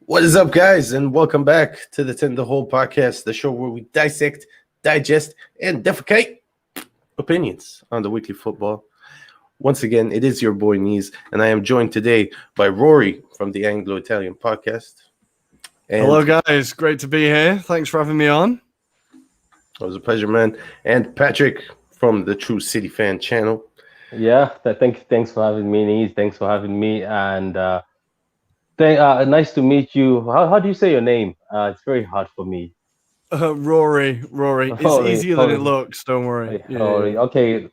What is up, guys, and welcome back to the Tender Hole Podcast, the show where we dissect, digest, and defecate opinions on the weekly football. Once again, it is your boy Knees, and I am joined today by Rory from the Anglo-Italian podcast. And hello, guys. Great to be here. Thanks for having me on. It was a pleasure, man. And Patrick from the True City Fan channel. Yeah, thanks for having me, Knees. Thanks for having me, and nice to meet you. How do you say your name? It's very hard for me. Rory. It's easier than it looks. Don't worry. Rory. Yeah. Okay.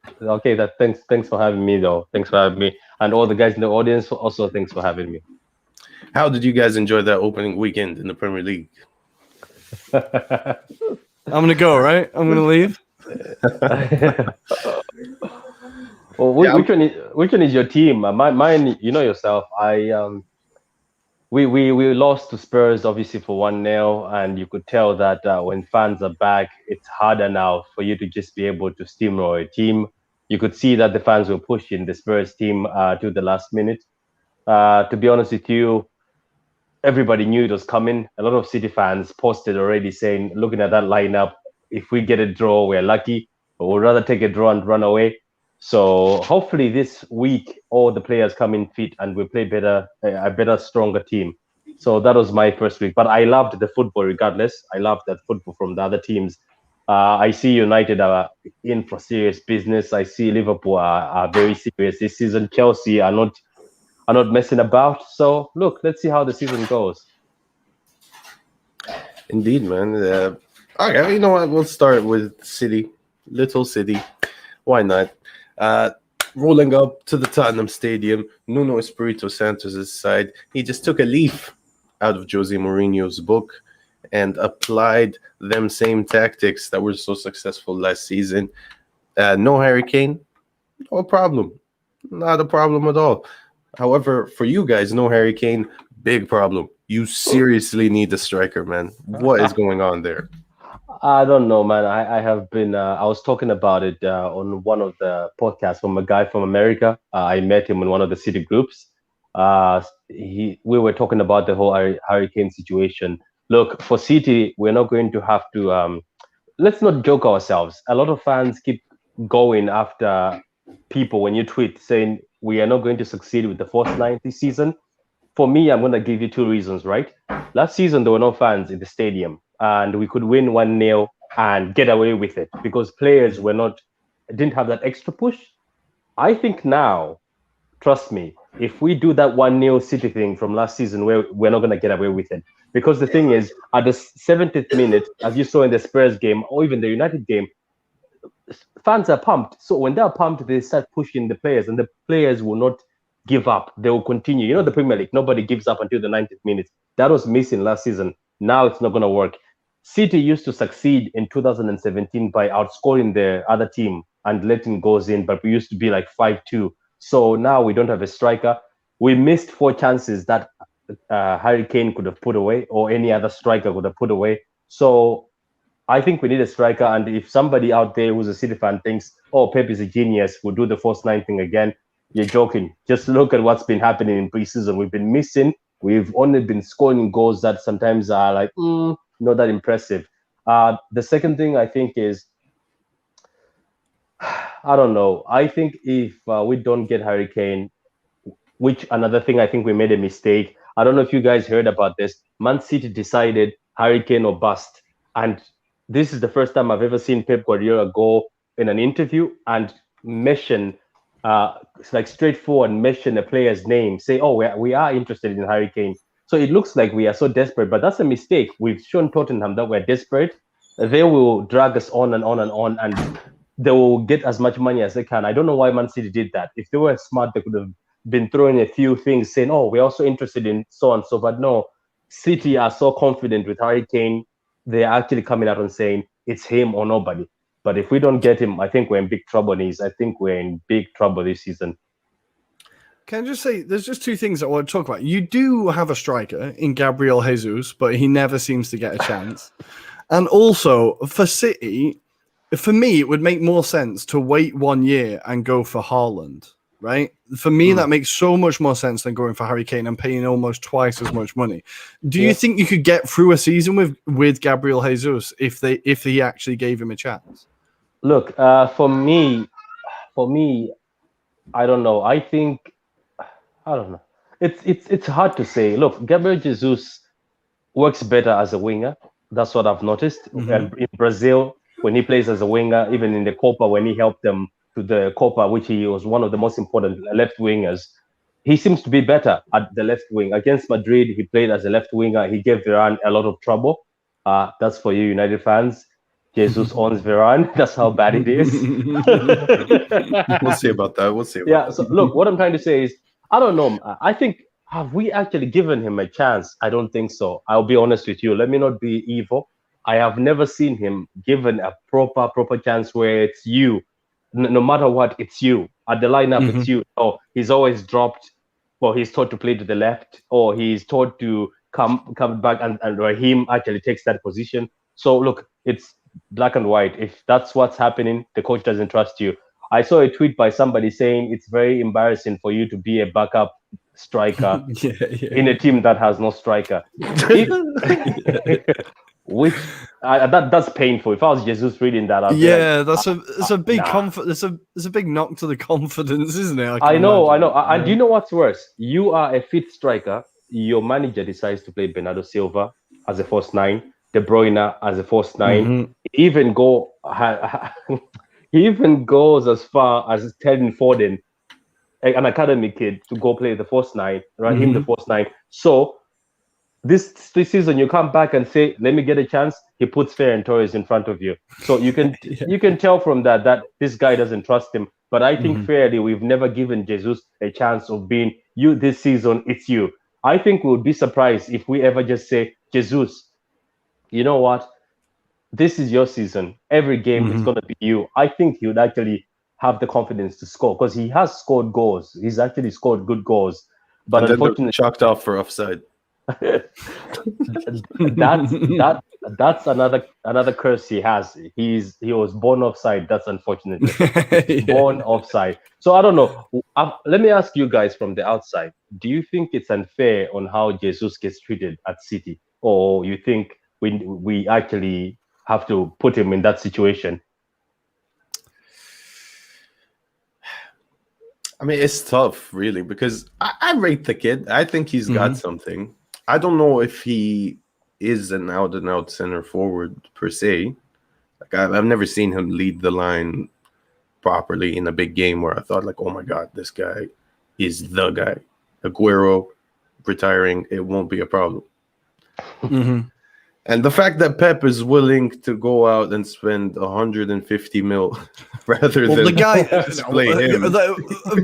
Thanks for having me, though. Thanks for having me, and all the guys in the audience also. Thanks for having me. How did you guys enjoy that opening weekend in the Premier League? I'm gonna go. Right. I'm gonna leave. Well, which one is your team? Mine. You know yourself. We lost to Spurs obviously for 1-0, and you could tell that when fans are back, it's harder now for you to just be able to steamroll a team. You could see that the fans were pushing the Spurs team to the last minute. To be honest with you, everybody knew it was coming. A lot of City fans posted already saying, looking at that lineup, if we get a draw, we're lucky, but we'd rather take a draw and run away. So hopefully this week all the players come in fit and we play a better, stronger team. So that was my first week. But I loved the football regardless. I loved that football from the other teams. I see United are in for serious business. I see Liverpool are very serious this season. Chelsea are not messing about. So look, let's see how the season goes. Indeed, man. Okay, you know what? We'll start with City, Little City. Why not? Rolling up to the Tottenham Stadium, Nuno Espirito Santo's side. He just took a leaf out of Jose Mourinho's book and applied them same tactics that were so successful last season. No Harry Kane, no problem. Not a problem at all. However, for you guys, no Harry Kane, big problem. You seriously need a striker, man. What is going on there? I don't know, man. I have been. I was talking about it on one of the podcasts from a guy from America. I met him in one of the City groups. We were talking about the whole hurricane situation. Look, for City, we're not going to have to. Let's not joke ourselves. A lot of fans keep going after people when you tweet saying we are not going to succeed with the first 9 this season. For me, I'm going to give you 2 reasons, right? Last season, there were no fans in the stadium, and we could win 1-0 and get away with it because players didn't have that extra push. I think now, trust me, if we do that 1-0 City thing from last season, we're not going to get away with it. Because the thing is, at the 70th minute, as you saw in the Spurs game or even the United game, fans are pumped. So when they're pumped, they start pushing the players, and the players will not give up. They will continue. You know, the Premier League, nobody gives up until the 90th minute. That was missing last season. Now it's not going to work. City used to succeed in 2017 by outscoring the other team and letting goals in, but we used to be like 5-2. So now we don't have a striker. We missed 4 chances that Harry Kane could have put away or any other striker could have put away. So I think we need a striker. And if somebody out there who's a City fan thinks, oh, Pep is a genius, we'll do the first 9 thing again, you're joking. Just look at what's been happening in preseason. We've been missing. We've only been scoring goals that sometimes are like, not that impressive. The second thing I think is, I don't know. I think if we don't get Harry Kane, which another thing I think we made a mistake. I don't know if you guys heard about this. Man City decided Harry Kane or bust. And this is the first time I've ever seen Pep Guardiola go in an interview and mention like straightforward mention a player's name, say, oh, we are interested in Harry Kane. So it looks like we are so desperate, but that's a mistake. We've shown Tottenham that we're desperate. They will drag us on and on and on, and they will get as much money as they can. I don't know why Man City did that. If they were smart, they could have been throwing a few things saying, oh, we're also interested in so and so. But no, City are so confident with Harry Kane. They're actually coming out and saying it's him or nobody. But if we don't get him, I think we're in big trouble, Nice. I think we're in big trouble this season. Can I just say, there's just 2 things I want to talk about. You do have a striker in Gabriel Jesus, but he never seems to get a chance. And also, for City, for me, it would make more sense to wait 1 year and go for Haaland. right? For me, that makes so much more sense than going for Harry Kane and paying almost twice as much money. Do you think you could get through a season with Gabriel Jesus if he actually gave him a chance? Look, for me, I don't know. I don't know. It's hard to say. Look, Gabriel Jesus works better as a winger. That's what I've noticed. And in Brazil, when he plays as a winger, even in the Copa, when he helped them to the Copa, which he was one of the most important left wingers, he seems to be better at the left wing. Against Madrid, he played as a left winger. He gave Varane a lot of trouble. That's for you United fans. Jesus owns Varane. That's how bad it is. We'll see about that. We'll see. Yeah. So look, what I'm trying to say is, I don't know. I think, have we actually given him a chance? I don't think so. I'll be honest with you. Let me not be evil. I have never seen him given a proper chance where it's you. No matter what, it's you. At the lineup, it's you. Oh, he's always dropped. Well, he's taught to play to the left, or he's taught to come back, and Raheem actually takes that position. So look, it's black and white. If that's what's happening, the coach doesn't trust you. I saw a tweet by somebody saying it's very embarrassing for you to be a backup striker in a team that has no striker. Which that's painful. If I was Jesus reading that, I'd be like, that's a big there's a big knock to the confidence, isn't it? I know. And do you know what's worse? You are a fit striker. Your manager decides to play Bernardo Silva as a false nine, De Bruyne as a false nine. He even goes as far as telling Foden, an academy kid, to go play the false nine, right? Him the false nine. So this season, you come back and say, "Let me get a chance." He puts Ferran Torres in front of you, so you can you can tell from that this guy doesn't trust him. But I think fairly, we've never given Jesus a chance of being you this season. It's you. I think we would be surprised if we ever just say, "Jesus, you know what? This is your season. Every game is going to be you." I think he would actually have the confidence to score, because he has scored goals. He's actually scored good goals, but unfortunately, chalked off for offside. that's another curse he has. He was born offside. That's unfortunate. Born offside. So I don't know. Let me ask you guys from the outside. Do you think it's unfair on how Jesus gets treated at City, or you think we actually have to put him in that situation? I mean, it's tough, really, because I rate the kid. I think he's got something. I don't know if he is an out-and-out center forward per se. Like I've never seen him lead the line properly in a big game where I thought, like, oh my God, this guy is the guy. Aguero retiring, it won't be a problem. And the fact that Pep is willing to go out and spend 150 mil rather than the guy display him.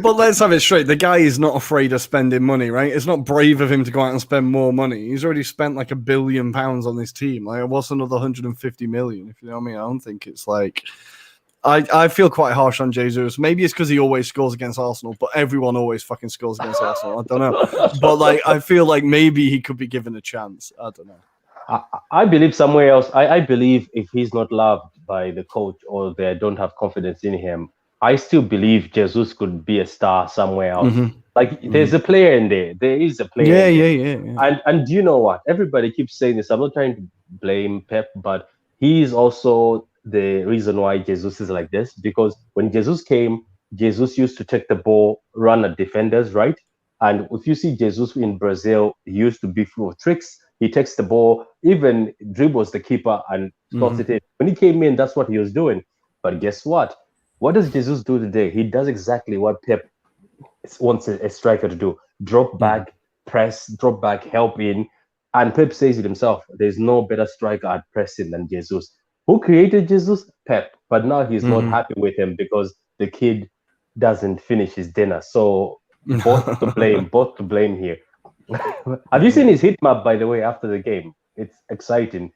But let's have it straight. The guy is not afraid of spending money, right? It's not brave of him to go out and spend more money. He's already spent like £1 billion on this team. Like, what's another 150 million? If you know what I mean, I don't think it's like. I feel quite harsh on Jesus. Maybe it's because he always scores against Arsenal, but everyone always fucking scores against Arsenal. I don't know. But like, I feel like maybe he could be given a chance. I don't know. I believe somewhere else. I believe if he's not loved by the coach, or they don't have confidence in him, I still believe Jesus could be a star somewhere else. Like there's a player in there. There is a player. Yeah. And do you know what? Everybody keeps saying this. I'm not trying to blame Pep, but he is also the reason why Jesus is like this. Because when Jesus came, Jesus used to take the ball, run at defenders, right? And if you see Jesus in Brazil, he used to be full of tricks. He takes the ball, even dribbles the keeper and slots it in. When he came in, that's what he was doing. But guess what? What does Jesus do today? He does exactly what Pep wants a striker to do. Drop back, press, drop back, help in. And Pep says it himself. There's no better striker at pressing than Jesus. Who created Jesus? Pep. But now he's not happy with him because the kid doesn't finish his dinner. So both to blame here. Have you seen his heat map, by the way, after the game? It's exciting.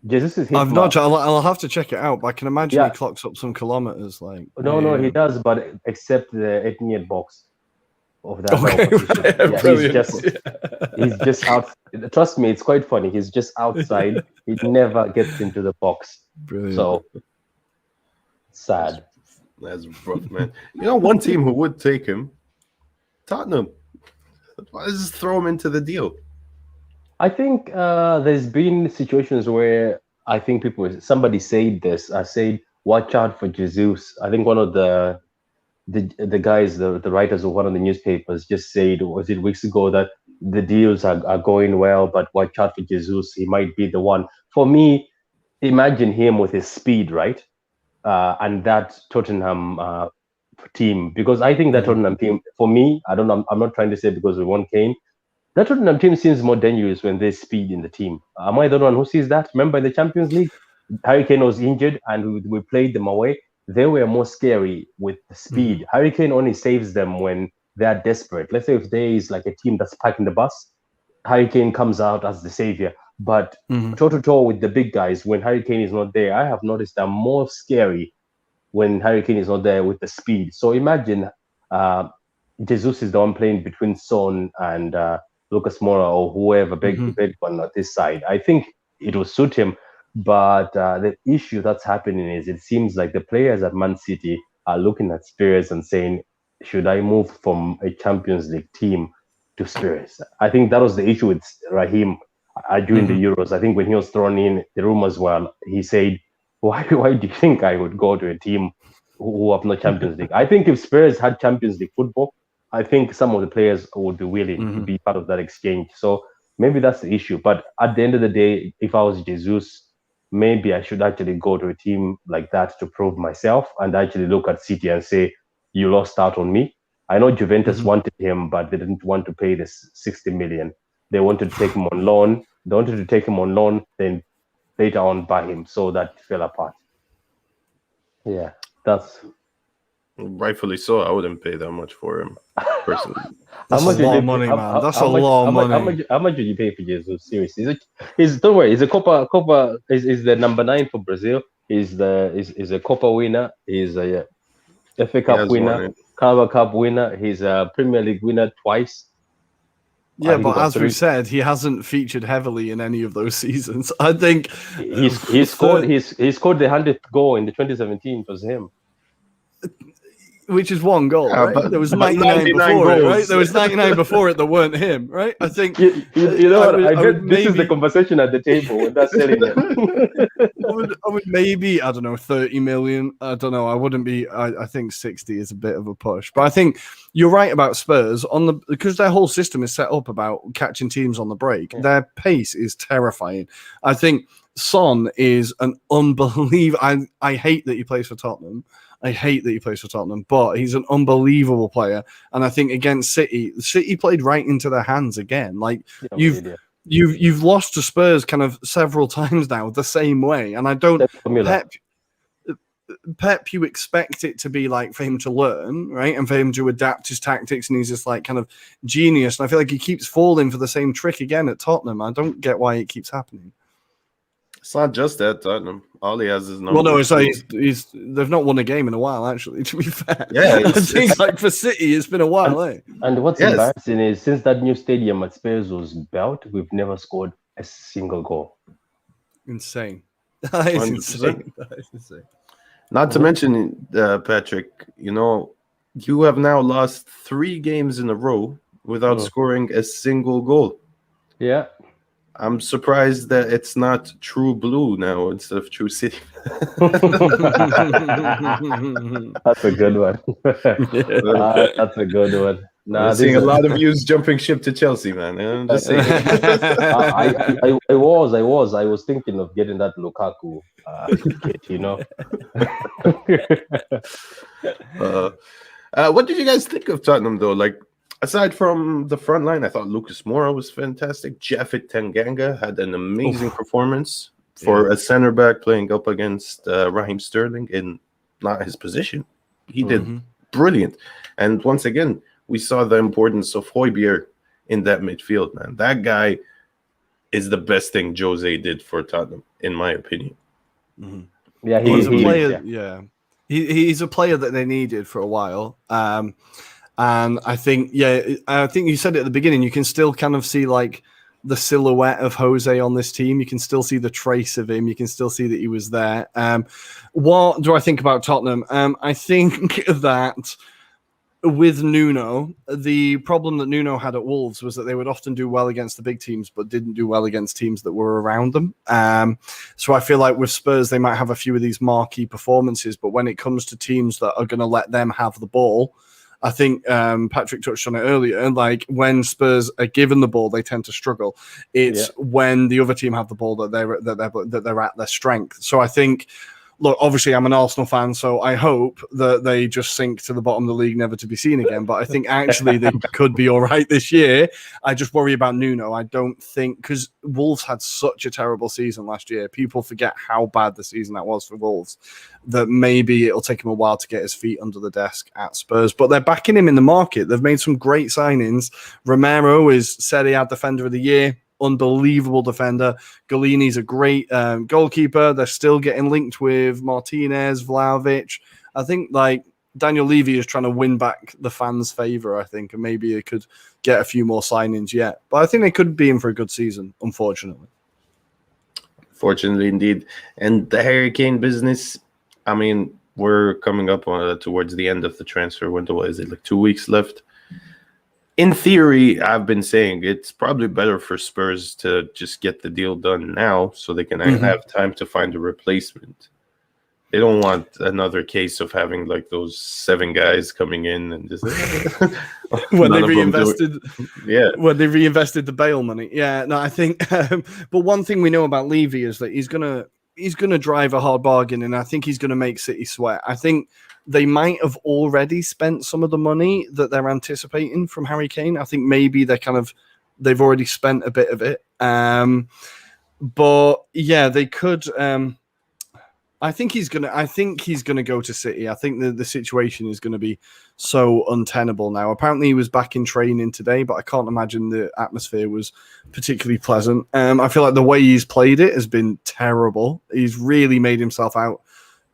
Jesus' heat I've map. not. I'll have to check it out, but I can imagine he clocks up some kilometers. Like no, he does, but except the 18-yard box of that. He's just out. Trust me, it's quite funny. He's just outside. He never gets into the box. Brilliant. So sad. That's rough, man. You know, one team who would take him, Tottenham. Why just throw him into the deal? I think there's been situations where I think somebody said this. I said, watch out for Jesus. I think one of the guys, the writers of one of the newspapers just said, was it weeks ago, that the deals are going well, but watch out for Jesus. He might be the one. For me, imagine him with his speed, right? And that Tottenham team, because I think that Tottenham team, for me, I don't know, I'm not trying to say because we won Kane, that Tottenham team seems more dangerous when there's speed in the team. Am I the one who sees that? Remember in the Champions League, Harry Kane was injured and we played them away. They were more scary with the speed. Harry Kane only saves them when they're desperate. Let's say if there is like a team that's packing the bus, Harry Kane comes out as the savior. But toe-to-toe with the big guys, when Harry Kane is not there, I have noticed they're more scary when Harry Kane is not there with the speed. So imagine Jesus is the one playing between Son and Lucas Moura or whoever, big one at this side. I think it will suit him. But the issue that's happening is it seems like the players at Man City are looking at Spurs and saying, should I move from a Champions League team to Spurs? I think that was the issue with Raheem during the Euros. I think when he was thrown in, the rumors were, he said, why do you think I would go to a team who have no Champions League? I think if Spurs had Champions League football, I think some of the players would be willing to be part of that exchange. So maybe that's the issue. But at the end of the day, if I was Jesus, maybe I should actually go to a team like that to prove myself and actually look at City and say, you lost out on me. I know Juventus wanted him, but they didn't want to pay this 60 million. They wanted to take him on loan. They wanted to take him on loan, then later on buy him. So that fell apart. Yeah, that's... Rightfully so. I wouldn't pay that much for him, personally. That's a lot of money, man. That's a lot of money. How much did you pay for Jesus? Seriously, don't worry. He's a Copa. Is the number 9 for Brazil. Is a Copa winner. He's a FA Cup winner, Carabao Cup winner. He's a Premier League winner twice. Yeah, but as we said, he hasn't featured heavily in any of those seasons. I think he scored the 100th goal in the 2017. It was him. Which is one goal, right? But there was 99 before it, right? There was 99 before it that weren't him, right? I think you know what? I bet this is the conversation at the table when they're selling it. I would maybe, I don't know, 30 million. I don't know. I wouldn't be. I think 60 is a bit of a push, but I think you're right about Spurs because their whole system is set up about catching teams on the break. Yeah. Their pace is terrifying. I think Son is an unbelievable. I hate that he plays for Tottenham. But he's an unbelievable player. And I think against City played right into their hands again. Like you've lost to Spurs kind of several times now the same way. And I don't Pep, you expect it to be like for him to learn, right? And for him to adapt his tactics, and he's just like kind of genius. And I feel like he keeps falling for the same trick again at Tottenham. I don't get why it keeps happening. It's not just that Tottenham. All he has is number. Well, no, it's like they've not won a game in a while. Actually, to be fair, yeah, I think like for City, it's been a while. And what's embarrassing is since that new stadium at Spurs was built, we've never scored a single goal. Insane. That is insane. Not to mention, Patrick, you have now lost 3 games in a row without scoring a single goal. Yeah. I'm surprised that it's not True Blue now instead of True City. That's a good one. That's a good one. I'm seeing a lot of views jumping ship to Chelsea, man. I'm just saying. I was thinking of getting that Lukaku kit, What did you guys think of Tottenham, though? Like, aside from the front line, I thought Lucas Moura was fantastic. Japhet Tanganga had an amazing performance for a center back playing up against Raheem Sterling in not his position. He did brilliant. And once again, we saw the importance of Højbjerg in that midfield, man. That guy is the best thing Jose did for Tottenham, in my opinion. Yeah, he's a player. Yeah, he's a player that they needed for a while. And I think you said it at the beginning, you can still kind of see like the silhouette of Jose on this team. You can still see the trace of him. You can still see that he was there. What do I think about Tottenham? I think that with Nuno, the problem that Nuno had at Wolves was that they would often do well against the big teams, but didn't do well against teams that were around them. So I feel like with Spurs, they might have a few of these marquee performances, but when it comes to teams that are going to let them have the ball, I think Patrick touched on it earlier. Like when Spurs are given the ball, they tend to struggle. It's when the other team have the ball that they're at their strength. So I think, look, obviously I'm an Arsenal fan, so I hope that they just sink to the bottom of the league, never to be seen again. But I think actually they could be all right this year. I just worry about Nuno. I don't think, because Wolves had such a terrible season last year. People forget how bad the season that was for Wolves, that maybe it'll take him a while to get his feet under the desk at Spurs. But they're backing him in the market. They've made some great signings. Romero is Serie A Defender of the Year. Unbelievable defender. Golini's a great goalkeeper. They're still getting linked with Martinez, Vlahovic. I think like Daniel Levy is trying to win back the fans' favour, I think, and maybe they could get a few more signings yet. But I think they could be in for a good season, unfortunately. Fortunately, indeed. And the Harry Kane business, I mean, we're coming up on towards the end of the transfer window. What is it, like 2 weeks left? In theory, I've been saying it's probably better for Spurs to just get the deal done now so they can have time to find a replacement. They don't want another case of having like those 7 guys coming in and just when they reinvested, when they reinvested the Bale money. Yeah, no, I think. But one thing we know about Levy is that he's gonna drive a hard bargain, and I think he's gonna make City sweat. I think they might have already spent some of the money that they're anticipating from Harry Kane. I think maybe they've already spent a bit of it. But yeah, they could. I think he's gonna go to City. I think the situation is gonna be so untenable now. Apparently, he was back in training today, but I can't imagine the atmosphere was particularly pleasant. I feel like the way he's played it has been terrible. He's really made himself out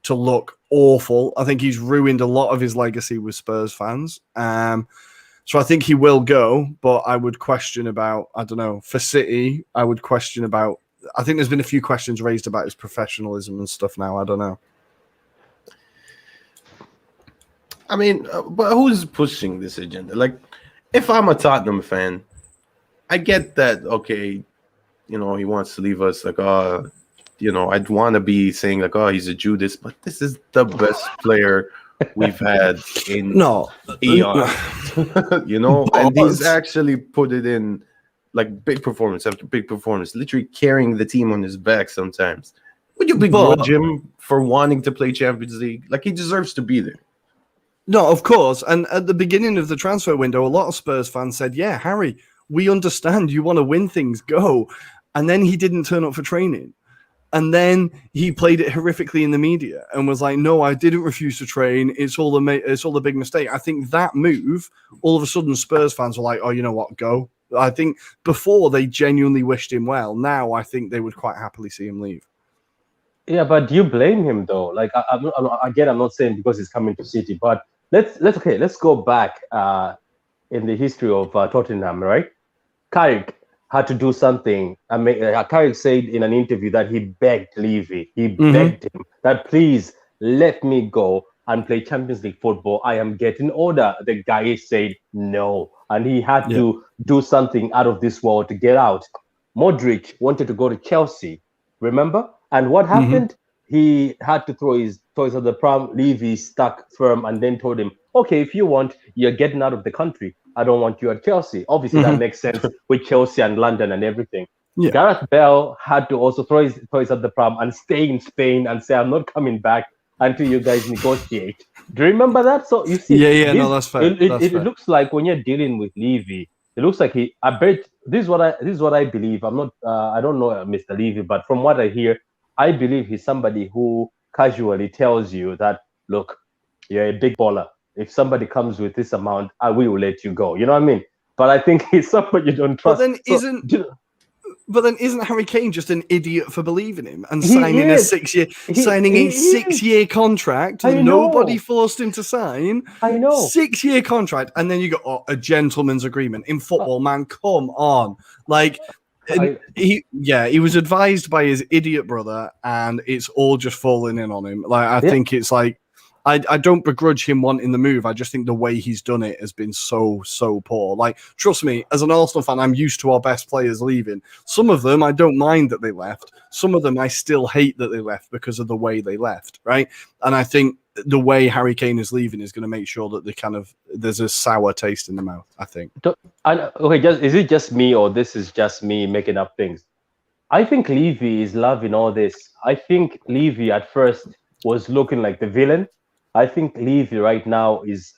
to look awful. I think he's ruined a lot of his legacy with Spurs fans. So I think he will go, but I would question about, I don't know, for City, I would question about, I think there's been a few questions raised about his professionalism and stuff now. I don't know. I mean, but who's pushing this agenda? Like, if I'm a Tottenham fan, I get that, okay, you know, he wants to leave us, like, you know, I'd want to be saying, like, oh, he's a Judas, but this is the best player we've had in eons. You know, and he's actually put it in, like, big performance after big performance, literally carrying the team on his back sometimes. Would you begrudge him for wanting to play Champions League? Like, he deserves to be there. No, of course. And at the beginning of the transfer window, a lot of Spurs fans said, yeah, Harry, we understand you want to win things, go. And then he didn't turn up for training. And then he played it horrifically in the media and was like, no, I didn't refuse to train. It's all the big mistake. I think that move, all of a sudden Spurs fans were like, oh, you know what, go. I think before they genuinely wished him well. Now I think they would quite happily see him leave. Yeah, but do you blame him though? Like, I'm not saying because he's coming to City, but let's go back in the history of Tottenham, right? Carrick had to do something. I mean, Carrick said in an interview that he begged Levy, begged him that please let me go and play Champions League football. I am getting older. The guy said no, and he had to do something out of this world to get out. Modric wanted to go to Chelsea, remember? And what happened? He had to throw his toys at the pram. Levy stuck firm and then told him, okay, if you want, you're getting out of the country. I don't want you at Chelsea. Obviously, that makes sense with Chelsea and London and everything. Yeah. Gareth Bale had to also throw his toys at the pram and stay in Spain and say, I'm not coming back until you guys negotiate. Do you remember that? So you see, that's fair. It looks like when you're dealing with Levy, it looks like this is what I believe. I'm not, I don't know Mr. Levy, but from what I hear, I believe he's somebody who casually tells you that, look, you're a big baller. If somebody comes with this amount, I will let you go. You know what I mean? But I think he's somebody you don't trust. But then isn't Harry Kane just an idiot for believing him and signing a 6-year contract that nobody forced him to sign? I know. 6-year contract, and then you go, a gentleman's agreement in football, man. Come on, like. He was advised by his idiot brother, and it's all just falling in on him. Like I think it's like I don't begrudge him wanting the move. I just think the way he's done it has been so poor. Like, trust me, as an Arsenal fan, I'm used to our best players leaving. Some of them I don't mind that they left. Some of them I still hate that they left because of the way they left, right? And I think the way Harry Kane is leaving is going to make sure that there's a sour taste in the mouth, I think. Okay, is it just me, or this is just me making up things? I think Levy is loving all this. I think Levy at first was looking like the villain. I think Levy right now is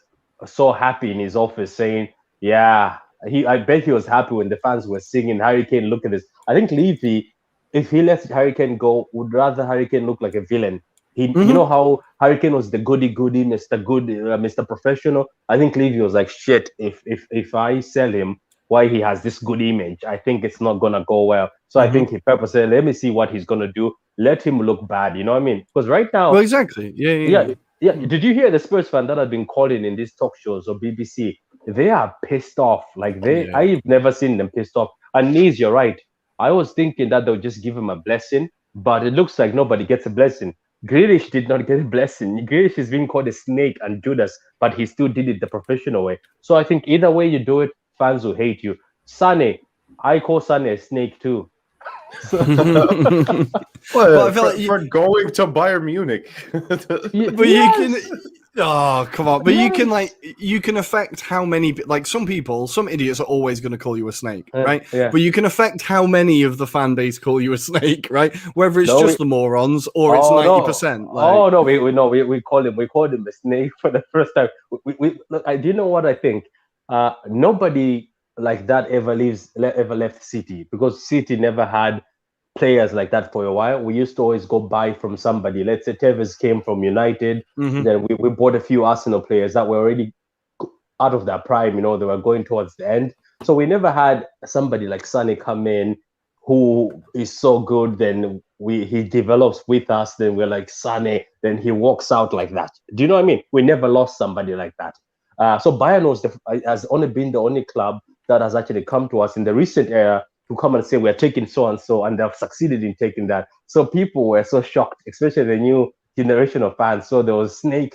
so happy in his office saying, yeah, I bet he was happy when the fans were singing, Harry Kane, look at this. I think Levy, if he lets Harry Kane go, would rather Harry Kane look like a villain. You know how Harry Kane was the goody, Mr. Good, Mr. Professional? I think Levy was like, shit, if I sell him, why he has this good image, I think it's not going to go well. So I think he purposely, let me see what he's going to do. Let him look bad, you know what I mean? Because right now... Well, exactly. Yeah. Did you hear the Spurs fan that have been calling in these talk shows or BBC? They are pissed off. Like I've never seen them pissed off. And Niz, you're right. I was thinking that they'll just give him a blessing, but it looks like nobody gets a blessing. Grealish did not get a blessing. Grealish is being called a snake and Judas, but he still did it the professional way. So I think either way you do it, fans will hate you. Sane, I call Sane a snake too. Well, for going to Bayern Munich. But you can, oh come on! But you can affect how many. Like some idiots are always going to call you a snake, right? Yeah. But you can affect how many of the fan base call you a snake, right? Whether it's just the morons or it's 90%. We called him a snake for the first time. Look, do you know what I think? Nobody like that ever left City, because City never had players like that for a while. We used to always go buy from somebody. Let's say Tevez came from United, then we bought a few Arsenal players that were already out of their prime, they were going towards the end. So we never had somebody like Sane come in who is so good, then he develops with us, then we're like Sane, then he walks out like that. Do you know what I mean? We never lost somebody like that. So Bayern has only been the only club that has actually come to us in the recent era to come and say we're taking so and so, and they've succeeded in taking that. So people were so shocked, especially the new generation of fans. So there was snake,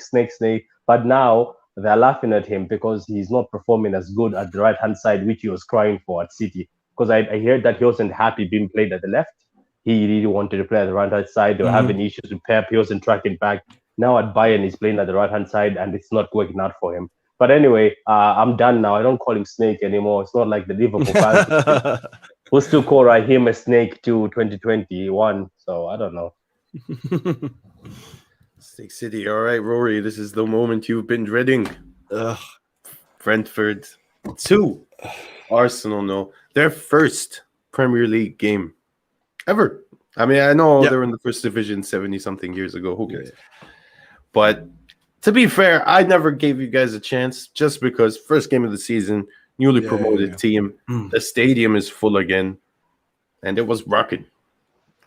but now they're laughing at him because he's not performing as good at the right-hand side, which he was crying for at City. Because I heard that he wasn't happy being played at the left. He really wanted to play at the right-hand side. They were having issues with Pep. He wasn't tracking back. Now at Bayern, he's playing at the right-hand side, and it's not working out for him. But anyway, I'm done now. I don't call him Snake anymore. It's not like the Liverpool fans who still call him a Snake to 2021. So I don't know. Snake City. All right, Rory, this is the moment you've been dreading. Brentford 2. Arsenal, no. Their first Premier League game ever. I mean, I know they were in the first division 70-something years ago. Who cares? But to be fair, I never gave you guys a chance just because first game of the season, newly promoted team, the stadium is full again, and it was rocking.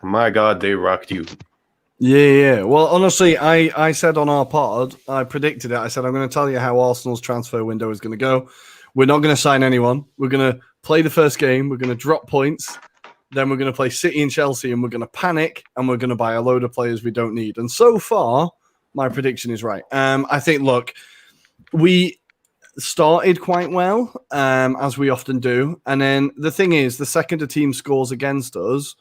My God, they rocked you. Yeah. Well, honestly, I said on our pod, I predicted it. I said, I'm going to tell you how Arsenal's transfer window is going to go. We're not going to sign anyone. We're going to play the first game. We're going to drop points. Then we're going to play City and Chelsea, and we're going to panic, and we're going to buy a load of players we don't need. And so far, my prediction is right. I think, look, we started quite well, as we often do. And then the thing is, the second a team scores against us,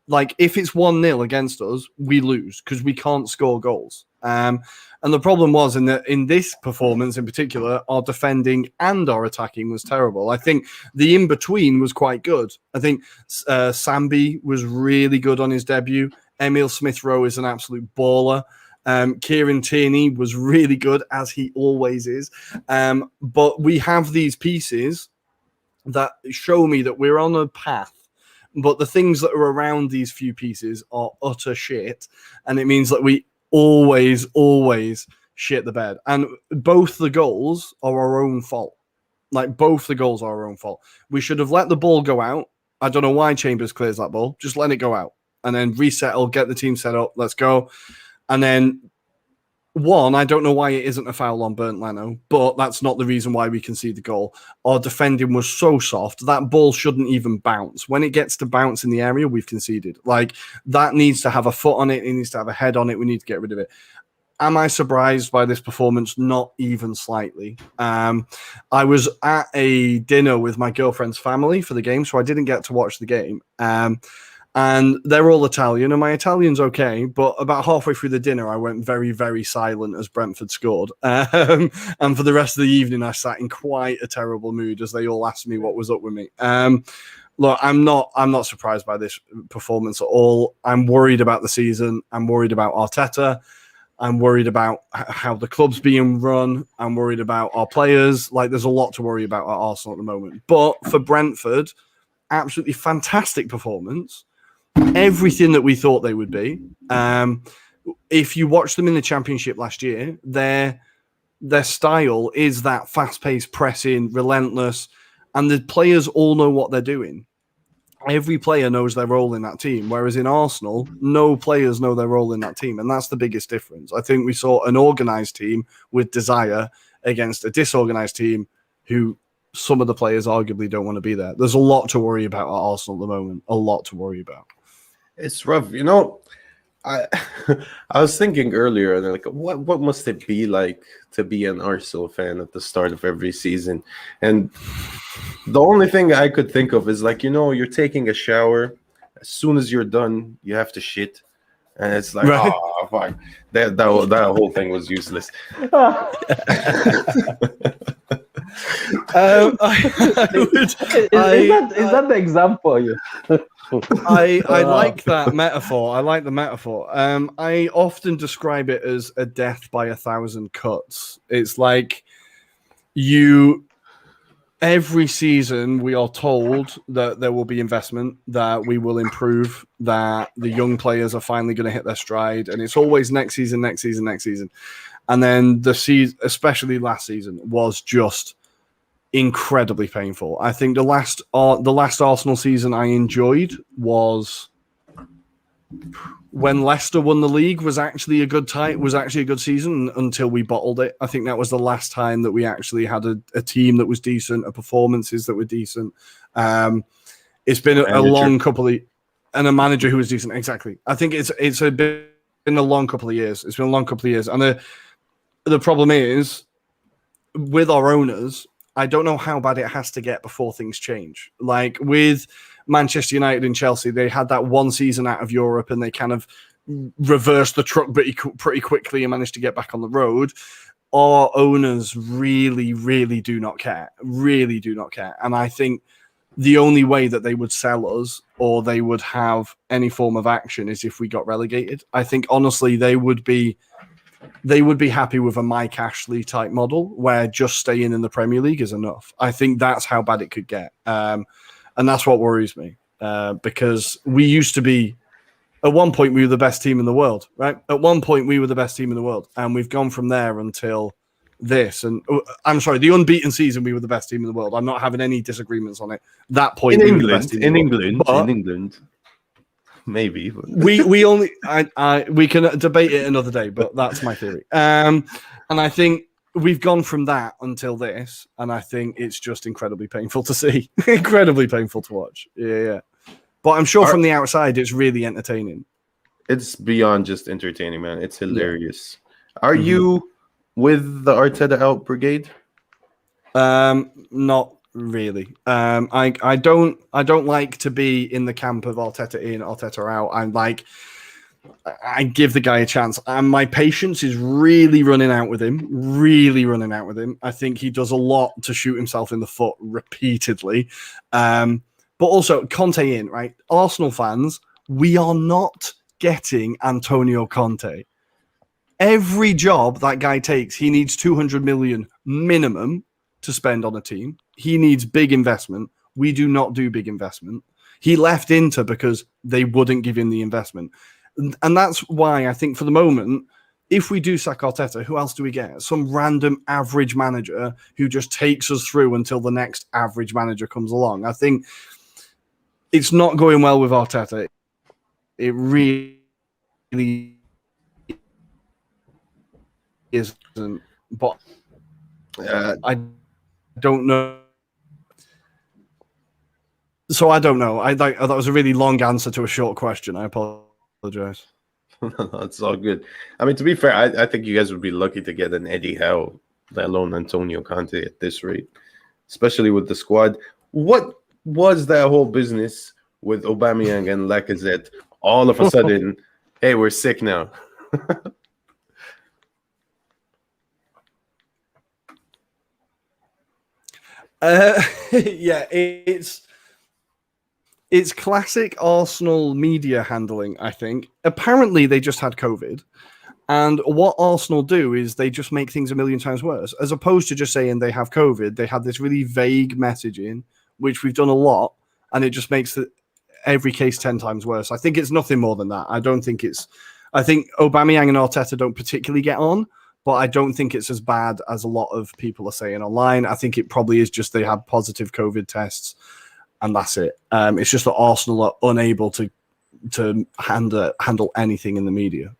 like if it's 1-0 against us, we lose because we can't score goals. And the problem was in this performance in particular, our defending and our attacking was terrible. I think the in-between was quite good. I think Sambi was really good on his debut. Emil Smith-Rowe is an absolute baller. Kieran Tierney was really good, as he always is. But we have these pieces that show me that we're on a path. But the things that are around these few pieces are utter shit. And it means that we always shit the bed. And both the goals are our own fault. Like, both the goals are our own fault. We should have let the ball go out. I don't know why Chambers clears that ball. Just let it go out. And then resettle, get the team set up. Let's go. And then One, I don't know why it isn't a foul on Bernd Leno, but that's not the reason why we conceded the goal. Our defending was so soft, that ball shouldn't even bounce. When it gets to bounce in the area, we've conceded. Like, that needs to have a foot on it, it needs to have a head on it, we need to get rid of it. Am I surprised by this performance? Not even slightly. I was at a dinner with my girlfriend's family for the game, so I didn't get to watch the game. And they're all Italian, and my Italian's okay, but about halfway through the dinner, I went very, very silent as Brentford scored. And for the rest of the evening, I sat in quite a terrible mood as they all asked me what was up with me. Look, I'm not surprised by this performance at all. I'm worried about the season. I'm worried about Arteta. I'm worried about how the club's being run. I'm worried about our players. Like, there's a lot to worry about at Arsenal at the moment. But for Brentford, absolutely fantastic performance. Everything that we thought they would be. If you watch them in the Championship last year, their style is that fast-paced, pressing, relentless, and the players all know what they're doing. Every player knows their role in that team, whereas in Arsenal, no players know their role in that team, and that's the biggest difference. I think we saw an organised team with desire against a disorganised team who some of the players arguably don't want to be there. There's a lot to worry about at Arsenal at the moment, a lot to worry about. It's rough, you know. I I was thinking earlier, and like, what must it be like to be an Arsenal fan at the start of every season? And the only thing I could think of is like, you know, you're taking a shower. As soon as you're done, you have to shit, and it's like, Right. oh, fuck, that whole thing was useless. Is that the example? I like that metaphor. I like the metaphor. I often describe it as a death by 1,000 cuts. It's like every season we are told that there will be investment, that we will improve, that the young players are finally going to hit their stride, and it's always next season. And then the season, especially last season, was just incredibly painful. I think the last Arsenal season I enjoyed was when Leicester won the league. Was actually a good season until we bottled it. I think that was the last time that we actually had a team that was decent, performances that were decent. It's been a long couple of, and a manager who was decent. Exactly. I think been a long couple of years. It's been a long couple of years, and the problem is with our owners. I don't know how bad it has to get before things change. Like with Manchester United and Chelsea, they had that one season out of Europe and they kind of reversed the truck pretty quickly and managed to get back on the road. Our owners really, really do not care. Really do not care. And I think the only way that they would sell us or they would have any form of action is if we got relegated. I think, honestly, they would be happy with a Mike Ashley type model where just staying in the Premier League is enough. I think that's how bad it could get. And that's what worries me because we used to be, at one point, we were the best team in the world, right? At one point, we were the best team in the world. And we've gone from there until this. And I'm sorry, the unbeaten season, we were the best team in the world. I'm not having any disagreements on it. That point, In we England, were the best team in England. Maybe we only we can debate it another day, but that's my theory. And I think we've gone from that until this, and I think it's just incredibly painful to see, incredibly painful to watch. Yeah. But I'm sure from the outside, it's really entertaining. It's beyond just entertaining, man. It's hilarious. Yeah. Are you with the Arteta out brigade? Not really. I don't like to be in the camp of Arteta in, Arteta out. I give the guy a chance, and my patience is really running out with him. I think he does a lot to shoot himself in the foot repeatedly. But also Conte in, right? Arsenal fans, we are not getting Antonio Conte. Every job that guy takes, he needs 200 million minimum to spend on a team. He needs big investment. We do not do big investment. He left Inter because they wouldn't give him the investment. And that's why I think for the moment, if we do sack Arteta, who else do we get? Some random average manager who just takes us through until the next average manager comes along. I think it's not going well with Arteta. It really isn't, but Uh, I don't know. So I don't know. That was a really long answer to a short question. I apologize. It's all good. I mean, to be fair, I think you guys would be lucky to get an Eddie Howe, let alone Antonio Conte at this rate, especially with the squad. What was that whole business with Aubameyang and Lacazette? All of a sudden, hey, we're sick now. Yeah, it's classic Arsenal media handling, I think. Apparently, they just had COVID. And what Arsenal do is they just make things a million times worse. As opposed to just saying they have COVID, they have this really vague messaging, which we've done a lot, and it just makes every case 10 times worse. I think it's nothing more than that. I think Aubameyang and Arteta don't particularly get on, but I don't think it's as bad as a lot of people are saying online. I think it probably is just they had positive COVID tests, and that's it. It's just that Arsenal are unable to handle anything in the media.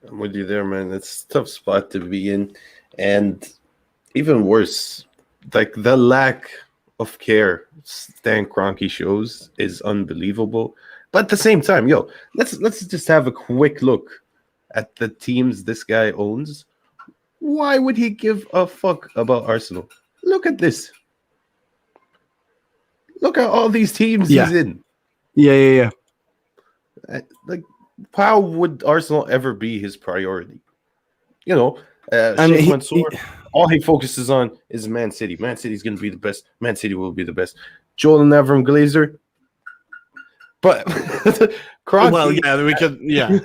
I'm with you there, man. It's a tough spot to be in. And even worse, like the lack of care Stan Kroenke shows is unbelievable. But at the same time, let's just have a quick look at the teams this guy owns. Why would he give a fuck about Arsenal? Look at this. Look at all these teams he's in. Yeah. Like, how would Arsenal ever be his priority? And Sheikh Mansour, all he focuses on is Man City. Man City's going to be the best. Man City will be the best. Joel and Avram Glazer. But Kroenke, well, yeah, we could, yeah.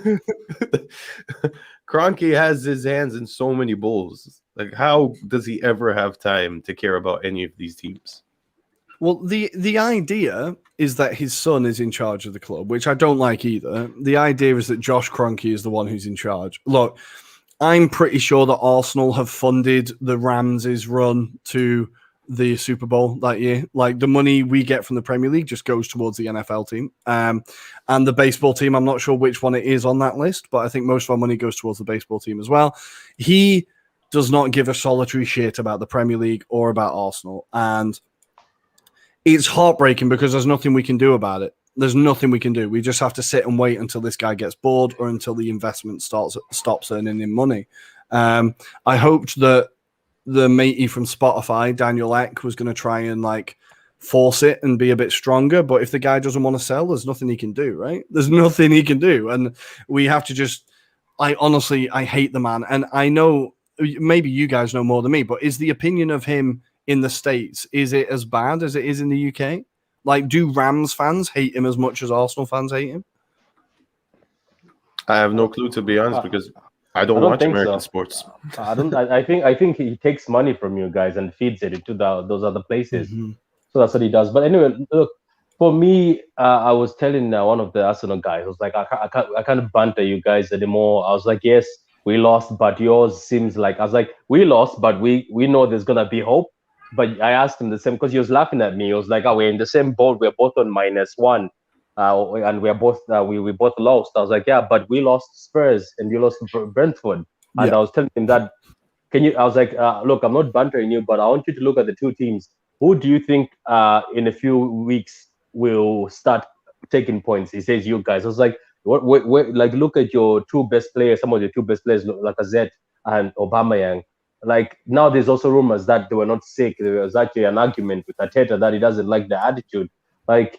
Kroenke has his hands in so many bowls. Like, how does he ever have time to care about any of these teams? Well, the idea is that his son is in charge of the club, which I don't like either. The idea is that Josh Kroenke is the one who's in charge. Look, I'm pretty sure that Arsenal have funded the Rams' run to the Super Bowl that year. Like, the money we get from the Premier League just goes towards the NFL team. And the baseball team, I'm not sure which one it is on that list, but I think most of our money goes towards the baseball team as well. He does not give a solitary shit about the Premier League or about Arsenal. And it's heartbreaking because there's nothing we can do about it. There's nothing we can do. We just have to sit and wait until this guy gets bored or until the investment stops earning him money. I hoped that the matey from Spotify, Daniel Ek, was going to try and force it and be a bit stronger. But if the guy doesn't want to sell, there's nothing he can do, right? There's nothing he can do. And we have to just, I hate the man. And I know maybe you guys know more than me, but is the opinion of him in the States, is it as bad as it is in the UK? Like, do Rams fans hate him as much as Arsenal fans hate him? I have no clue, to be honest, because I don't watch American sports. I think he takes money from you guys and feeds it into those other places. Mm-hmm. So that's what he does. But anyway, look, for me, I was telling one of the Arsenal guys, I was like, I can't banter you guys anymore. I was like, yes, we lost, but yours seems like, I was like, we lost, but we know there's gonna be hope. But I asked him the same because he was laughing at me. He was like, "Oh, we're in the same boat. We're both on -1, and we're both we both lost." I was like, "Yeah, but we lost Spurs and you lost Brentford." And I was telling him that. I was like, "Look, I'm not bantering you, but I want you to look at the two teams. Who do you think in a few weeks will start taking points?" He says, "You guys." I was like, "What? Like, look at your two best players. Some of your two best players, like Lacazette and Aubameyang." Like, now there's also rumors that they were not sick. There was actually an argument with Arteta that he doesn't like the attitude. Like,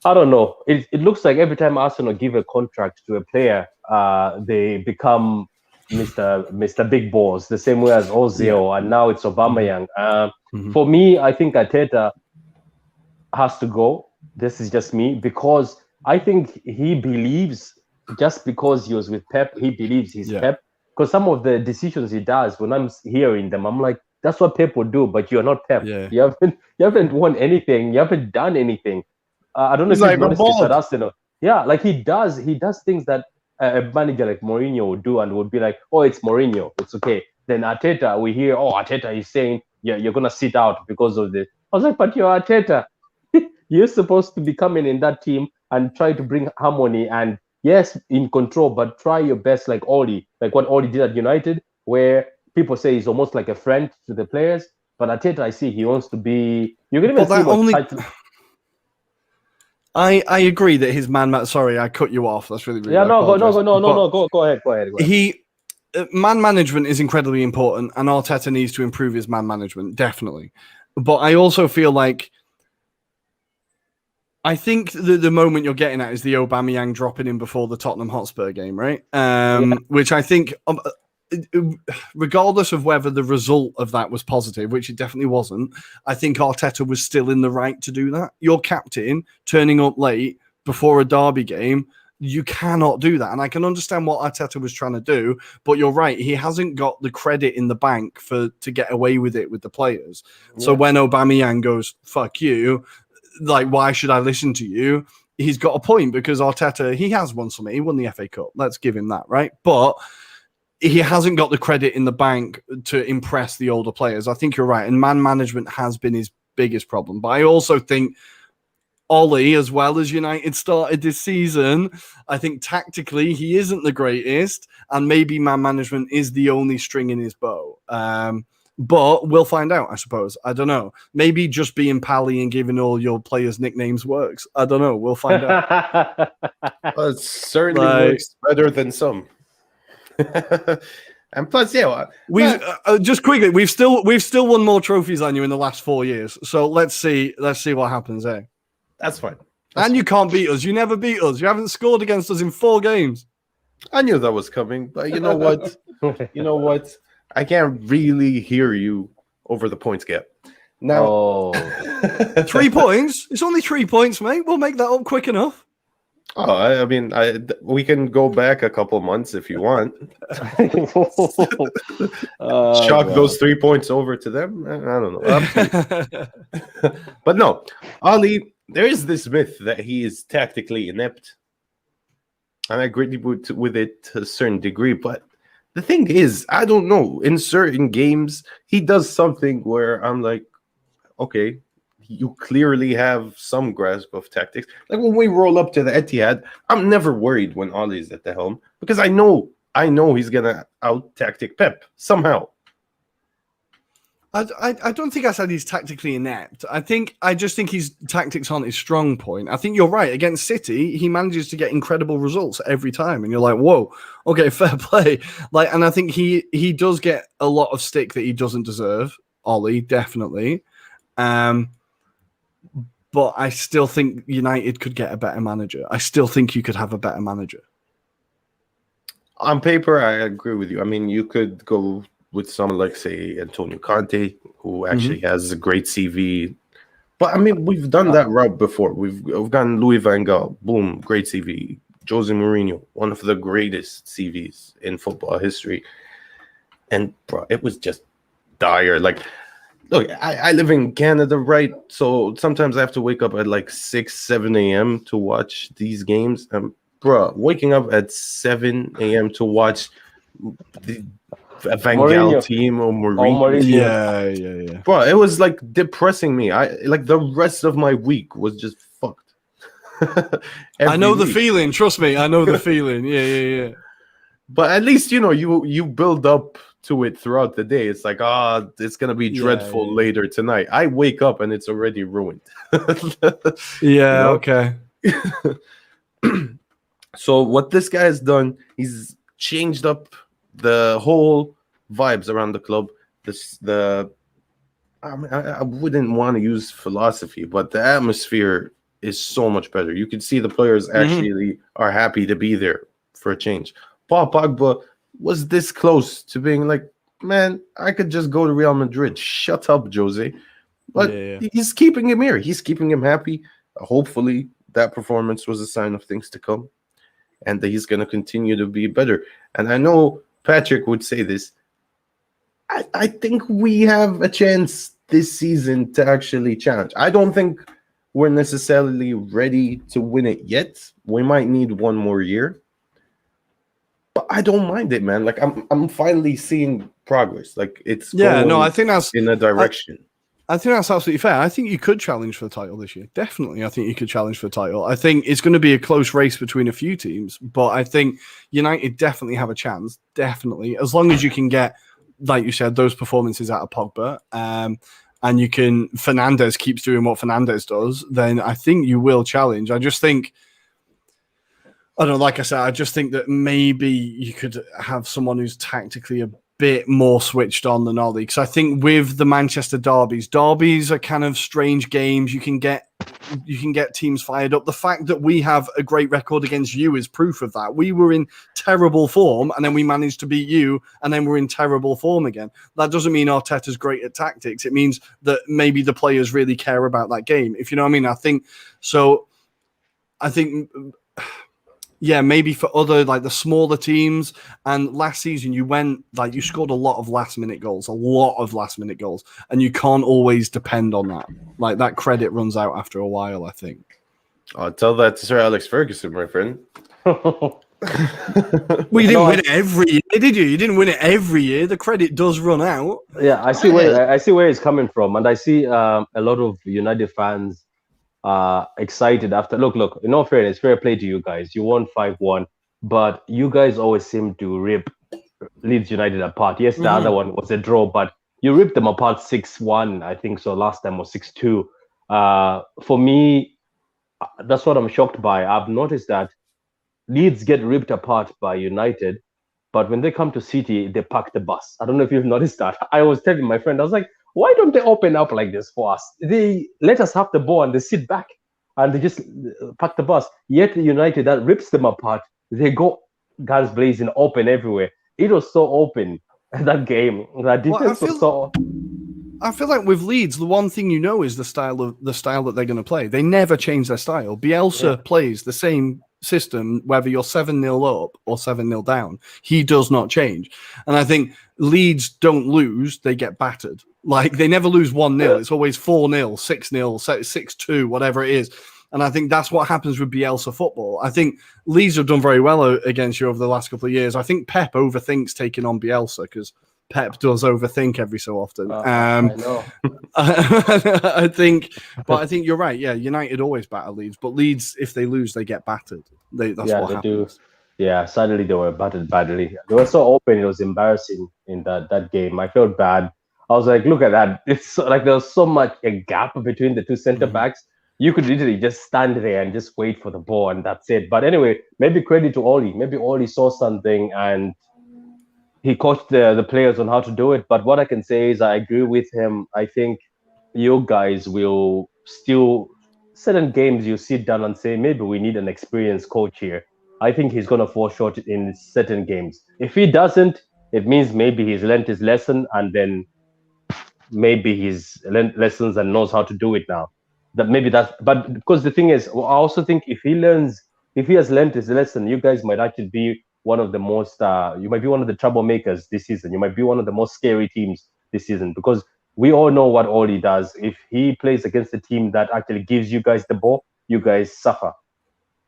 I don't know. It looks like every time Arsenal give a contract to a player, they become Mr. Big Boss, the same way as Ozil, and now it's Aubameyang. For me, I think Arteta has to go. This is just me, because I think he believes, just because he was with Pep, he believes he's Pep. Because some of the decisions he does, when I'm hearing them, I'm like, that's what Pep would do, but you're not Pep. Yeah. You haven't won anything. You haven't done anything. I don't know if you've noticed this at Arsenal. Yeah, like he does things that a manager like Mourinho would do, and would be like, oh, it's Mourinho, it's okay. Then Arteta, we hear, oh, Arteta is saying, yeah, you're gonna sit out because of this. I was like, but you're Arteta. You're supposed to be coming in that team and try to bring harmony and yes, in control, but try your best, like Oli, like what Oli did at United, where people say he's almost like a friend to the players. But Arteta, I see he wants to be. You can even But see that what only. title. I agree that his man. Sorry, I cut you off. That's really rude. Yeah, I no, apologize. go ahead. He man management is incredibly important, and Arteta needs to improve his man management, definitely. But I also feel like I think the moment you're getting at is the Aubameyang dropping in before the Tottenham Hotspur game, right? Which I think, regardless of whether the result of that was positive, which it definitely wasn't, I think Arteta was still in the right to do that. Your captain turning up late before a derby game, you cannot do that. And I can understand what Arteta was trying to do, but you're right. He hasn't got the credit in the bank to get away with it with the players. Yeah. So when Aubameyang goes, fuck you, like, why should I listen to you? He's got a point because Arteta, he has won something. He won the FA Cup. Let's give him that, right? But he hasn't got the credit in the bank to impress the older players. I think you're right. And man management has been his biggest problem. But I also think Ollie, as well as United started this season, I think tactically he isn't the greatest. And maybe man management is the only string in his bow. But we'll find out, I suppose. I don't know. Maybe just being pally and giving all your players nicknames works. I don't know. One out. Well, it certainly works better than some. And plus, yeah, we just quickly, we've still won more trophies than you in the last 4 years. So let's see what happens there. That's fine. You can't beat us. You never beat us. You haven't scored against us in 4 games. I knew that was coming, but you know what? I can't really hear you over the points gap. Now, 3 points? It's only 3 points, mate. We'll make that up quick enough. Oh, I mean, we can go back a couple months if you want. Shock those 3 points over to them. I don't know. But no, Ali, there is this myth that he is tactically inept. And I agree with it to a certain degree, but the thing is, I don't know. In certain games, he does something where I'm like, okay, you clearly have some grasp of tactics. Like when we roll up to the Etihad, I'm never worried when Ollie's at the helm because I know he's gonna out tactic Pep somehow. I don't think I said he's tactically inept. I just think his tactics aren't his strong point. I think you're right. Against City, he manages to get incredible results every time, and you're like, whoa, okay, fair play. Like, and I think he does get a lot of stick that he doesn't deserve. Ollie, definitely. But I still think United could get a better manager. I still think you could have a better manager. On paper, I agree with you. I mean, you could go with someone like, say, Antonio Conte, who actually has a great CV. But, I mean, we've done that route before. We've gotten Louis van Gaal, boom, great CV. Jose Mourinho, one of the greatest CVs in football history. And, bro, it was just dire. Like, look, I live in Canada, right? So sometimes I have to wake up at like 6, 7 a.m. to watch these games. Bro, waking up at 7 a.m. to watch the Van Gaal team or Mourinho. Yeah. Bro, it was like depressing me. Like the rest of my week was just fucked. I know the feeling. Trust me, I know the feeling. Yeah. But at least you build up to it throughout the day. It's like, it's gonna be dreadful later tonight. I wake up and it's already ruined. Okay. So what this guy has done, he's changed up the whole vibes around the club. I wouldn't want to use philosophy, but the atmosphere is so much better. You can see the players actually are happy to be there for a change. Paul Pogba was this close to being like, man, I could just go to Real Madrid. Shut up, Jose. But he's keeping him here. He's keeping him happy. Hopefully that performance was a sign of things to come and that he's going to continue to be better. And I know Patrick would say this. I think we have a chance this season to actually challenge. I don't think we're necessarily ready to win it yet. We might need one more year. But I don't mind it, man. Like I'm finally seeing progress. Like it's I think that's in a direction. I think that's absolutely fair. I think you could challenge for the title this year. Definitely, I think you could challenge for the title. I think it's going to be a close race between a few teams, but I think United definitely have a chance. Definitely, as long as you can get, like you said, those performances out of Pogba, and you can Fernandes keeps doing what Fernandes does, then I think you will challenge. I just think, I don't know, like I said, I just think that maybe you could have someone who's tactically a bit more switched on than Ollie. Because I think with the Manchester derbies are kind of strange games. You can get teams fired up. The fact that we have a great record against you is proof of that. We were in terrible form, and then we managed to beat you, and then we're in terrible form again. That doesn't mean Arteta's great at tactics. It means that maybe the players really care about that game, if you know what I mean. I think so. I think, yeah, maybe for other, like the smaller teams. And last season you scored a lot of last minute goals, and you can't always depend on that. Like that credit runs out after a while, I think. I'll tell that to Sir Alex Ferguson, my friend. We didn't win it every year, did you? You didn't win it every year. The credit does run out. Yeah, I see where it's coming from, and I see a lot of United fans excited after. Look, in all fairness, fair play to you guys. You won 5-1, but you guys always seem to rip Leeds United apart. Yes, the other one was a draw, but you ripped them apart 6-1, I think so. Last time was 6-2. For me, that's what I'm shocked by. I've noticed that Leeds get ripped apart by United, but when they come to City, they pack the bus. I don't know if you've noticed that. I was telling my friend, I was like, why don't they open up like this for us? They let us have the ball and they sit back and they just pack the bus. Yet United, that rips them apart. They go guns blazing, open everywhere. It was so open, that game. That defense was so... I feel like with Leeds, the one thing you know is the style that they're going to play. They never change their style. Bielsa plays the same system, whether you're 7-0 up or 7-0 down. He does not change. And I think Leeds don't lose, they get battered. Like, they never lose 1-0. It's always 4-0, 6-0, 6-2, whatever it is. And I think that's what happens with Bielsa football. I think Leeds have done very well against you over the last couple of years. I think Pep overthinks taking on Bielsa because Pep does overthink every so often. I know. I think you're right. Yeah, United always batter Leeds, but Leeds, if they lose, they get battered. That's what happens. Do. Yeah, suddenly they were battered badly. They were so open; it was embarrassing in that game. I felt bad. I was like, look at that! It's so, like there was so much a gap between the two center backs. You could literally just stand there and just wait for the ball, and that's it. But anyway, maybe credit to Oli. Maybe Oli saw something and he coached the players on how to do it. But what I can say is I agree with him. I think you guys will still, certain games you sit down and say, maybe we need an experienced coach here. I think he's going to fall short in certain games. If he doesn't, it means maybe he's learned his lesson and then maybe he's learned lessons and knows how to do it now. But because the thing is, I also think if he has learned his lesson, you guys might actually be one of the most, you might be one of the troublemakers this season. You might be one of the most scary teams this season because we all know what Oli does. If he plays against a team that actually gives you guys the ball, you guys suffer.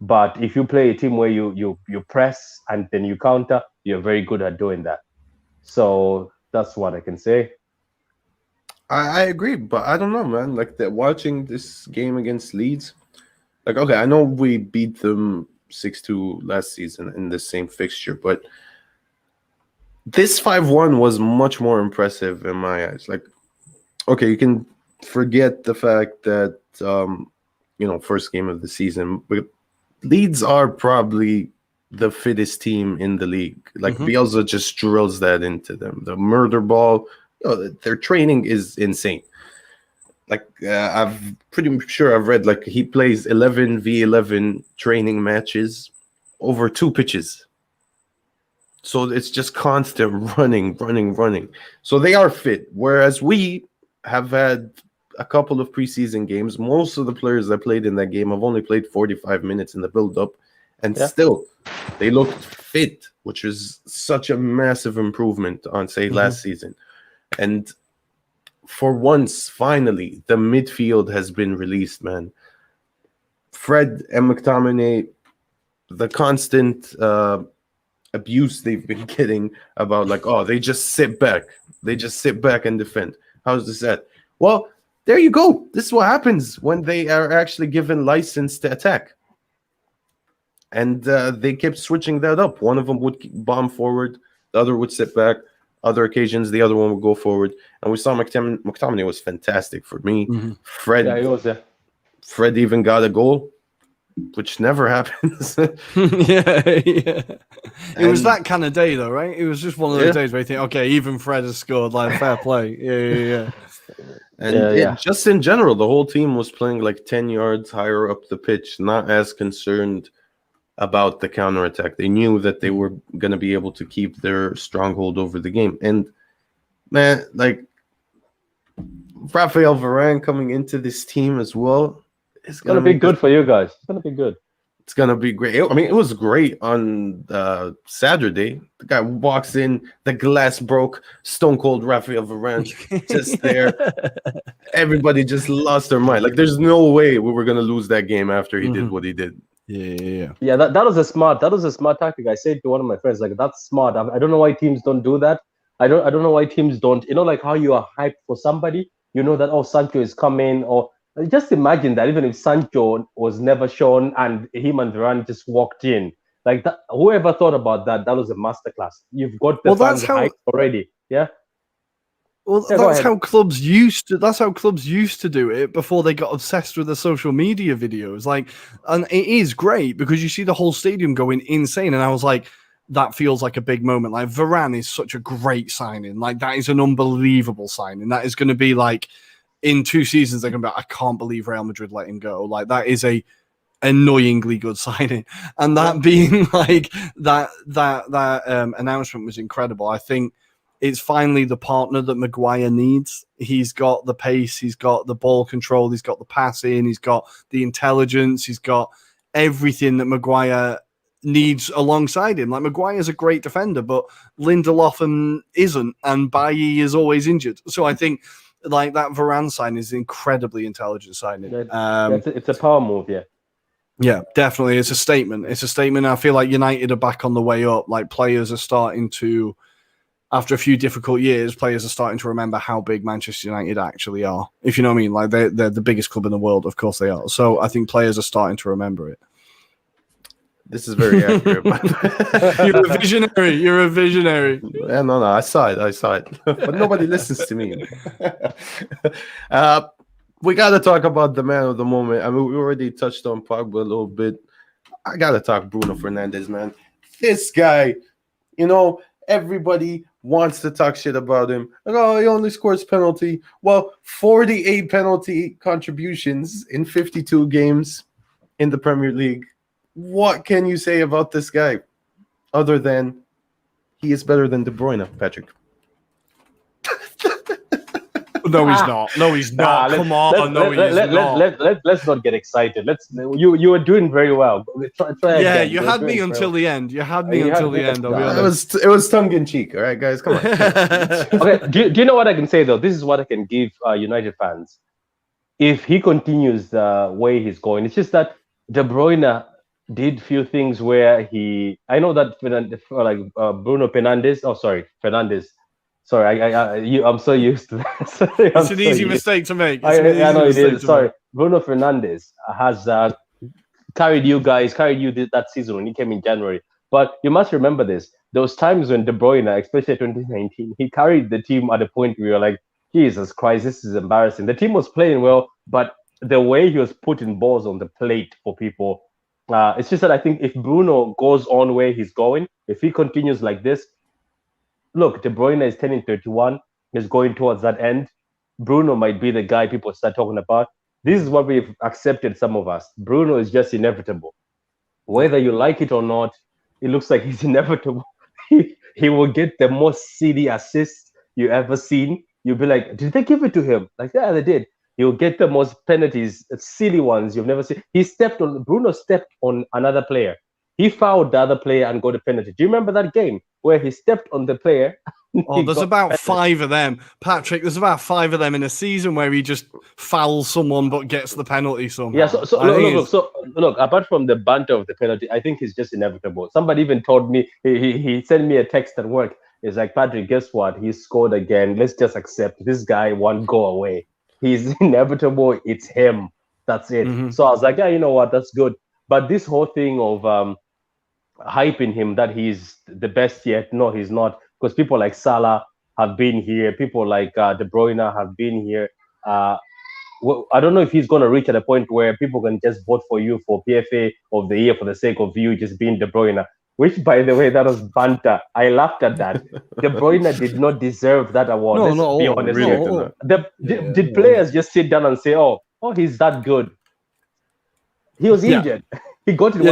But if you play a team where you press and then you counter, you're very good at doing that. So that's what I can say. I agree, but I don't know, man. Like watching this game against Leeds, like, okay, I know we beat them 6-2 last season in the same fixture, but this 5-1 was much more impressive in my eyes. Like, okay, you can forget the fact that first game of the season, but Leeds are probably the fittest team in the league. Like Bielsa just drills that into them. The murder ball, their training is insane. Like I'm pretty sure I've read like he plays 11v11 training matches over 2 pitches. So it's just constant running. So they are fit. Whereas we have had a couple of preseason games. Most of the players that played in that game have only played 45 minutes in the build-up. And still, they looked fit, which is such a massive improvement on, say, last season. And for once, finally, the midfield has been released, man. Fred and McTominay, the constant abuse they've been getting about, like, oh, they just sit back and defend. How's this at? Well, there you go. This is what happens when they are actually given license to attack. And they kept switching that up. One of them would bomb forward, the other would sit back. Other occasions, the other one would go forward. And we saw McTominay was fantastic for me. Fred, Yeah, he was there. Fred even got a goal, which never happens. yeah. It was that kind of day, though, right? It was just one of those days where you think, okay, even Fred has scored, like, fair play. Yeah. And just in general, the whole team was playing like 10 yards higher up the pitch, not as concerned about the counterattack. They knew that they were going to be able to keep their stronghold over the game. And, man, like, Raphael Varane coming into this team as well. It's going to be good for you guys. It's going to be good. It's going to be great. I mean, it was great on Saturday. The guy walks in, the glass broke, stone cold Raphael Varane just there. Everybody just lost their mind. Like, there's no way we were going to lose that game after he did what he did. Yeah. That was a smart tactic. I said to one of my friends, like, that's smart. I don't know why teams don't do that. I don't know why teams don't. You know, like how you are hyped for somebody. You know that Sancho is coming, or just imagine that even if Sancho was never shown and him and Varane just walked in, like that, whoever thought about that? That was a masterclass. You've got the fans hyped already. Yeah. Well, that's how clubs used to. That's how clubs used to do it before they got obsessed with the social media videos. Like, and it is great because you see the whole stadium going insane. And I was like, that feels like a big moment. Like, Varane is such a great signing. Like, that is an unbelievable signing. That is going to be like, in 2 seasons, they're going to be like, I can't believe Real Madrid let him go. Like, that is a annoyingly good signing. And that being like that announcement was incredible. I think it's finally the partner that Maguire needs. He's got the pace, he's got the ball control, he's got the passing, he's got the intelligence, he's got everything that Maguire needs alongside him. Like, Maguire's a great defender, but Lindelof isn't, and Bailly is always injured. So I think like that Varane sign is incredibly intelligent signing. It's a power move, yeah. Yeah, definitely. It's a statement. It's a statement. I feel like United are back on the way up. Like, players are starting to, after a few difficult years, players are starting to remember how big Manchester United actually are. If you know what I mean, like they're the biggest club in the world. Of course they are. So I think players are starting to remember it. This is very accurate. You're a visionary. You're a visionary. Yeah, no, I saw it. But nobody listens to me. We got to talk about the man of the moment. I mean, we already touched on Pogba a little bit. I got to talk Bruno Fernandes, man. This guy, you know, everybody wants to talk shit about him. Like, oh, he only scores penalty. Well, 48 penalty contributions in 52 games in the Premier League. What can you say about this guy other than he is better than De Bruyne, Patrick? No, he's not. No, he's not. Come on. Let's not get excited. You were doing very well. Try yeah, again. you had me until the end. You had me until the end. It was tongue in cheek. All right, guys, come on. Okay. Do you know what I can say though? This is what I can give United fans. If he continues the way he's going, it's just that De Bruyne did few things where I know that Bruno Fernandes. Oh, sorry, Fernandes. Sorry, I'm so used to that. Sorry, it's an easy mistake to make. I know it is. Sorry, Bruno Fernandes has carried you that season when he came in January. But you must remember this. Those times when De Bruyne, especially 2019, he carried the team at a point where you're like, Jesus Christ, this is embarrassing. The team was playing well, but the way he was putting balls on the plate for people, it's just that I think if Bruno goes on where he's going, if he continues like this, look, De Bruyne is turning 31. He's going towards that end. Bruno might be the guy people start talking about. This is what we've accepted, some of us. Bruno is just inevitable. Whether you like it or not, it looks like he's inevitable. He will get the most silly assists you ever seen. You'll be like, did they give it to him? Like, yeah, they did. He'll get the most penalties, silly ones you've never seen. Bruno stepped on another player. He fouled the other player and got a penalty. Do you remember that game where he stepped on the player? Oh, there's about 5 of them, Patrick. There's about 5 of them in a season where he just fouls someone but gets the penalty somehow. Yeah. So look. Apart from the banter of the penalty, I think he's just inevitable. Somebody even told me he sent me a text at work. It's like, Patrick, guess what? He scored again. Let's just accept this guy won't go away. he's inevitable. It's him. That's it. Mhm. So I was like, yeah, you know what? That's good. But this whole thing of hyping him that he's the best yet, no, he's not. Because people like Salah have been here. People like De Bruyne have been here. Well, I don't know if he's going to reach at a point where people can just vote for you for PFA of the year for the sake of you just being De Bruyne. Which, by the way, that was banter. I laughed at that. De Bruyne did not deserve that award. No, Let's not be all. honest. Really No, did not. Did players just sit down and say, "Oh, he's that good"? He was Yeah. injured. He got it.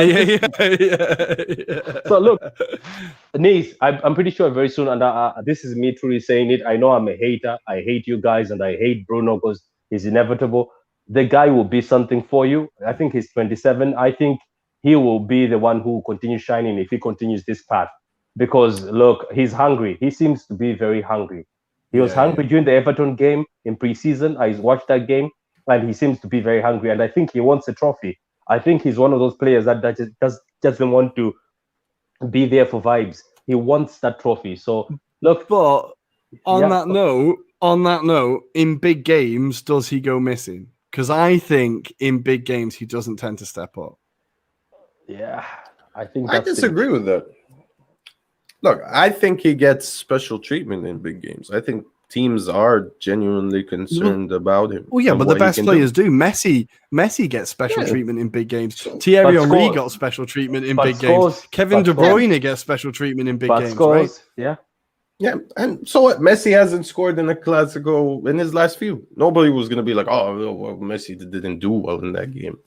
Yeah. So look, Nice, I'm pretty sure very soon, and this is me truly saying it. I know I'm a hater. I hate you guys, and I hate Bruno because he's inevitable. The guy will be something for you. I think he's 27. I think he will be the one who will continue shining if he continues this path. Because look, he's hungry. He seems to be very hungry. He was hungry during the Everton game in preseason. I watched that game, and he seems to be very hungry. And I think he wants a trophy. I think he's one of those players that just doesn't want to be there for vibes. He wants that trophy. So look, But on Yeah. that note, in big games, does he go missing? Because I think in big games he doesn't tend to step up. yeah, I think I that's the- disagree with that. Look, I think he gets special treatment in big games. I think teams are genuinely concerned about him. Well, yeah, and but the what he best can players do. Messi gets special Yeah. treatment in big games. Thierry But Henry scores- got special treatment in but big scores- games. Kevin but De Bruyne gets special treatment in big but games, scores, right? yeah. Yeah, and so what? Messi hasn't scored in a Clasico in his last few. Nobody was going to be like, "Oh, well, Messi didn't do well in that game."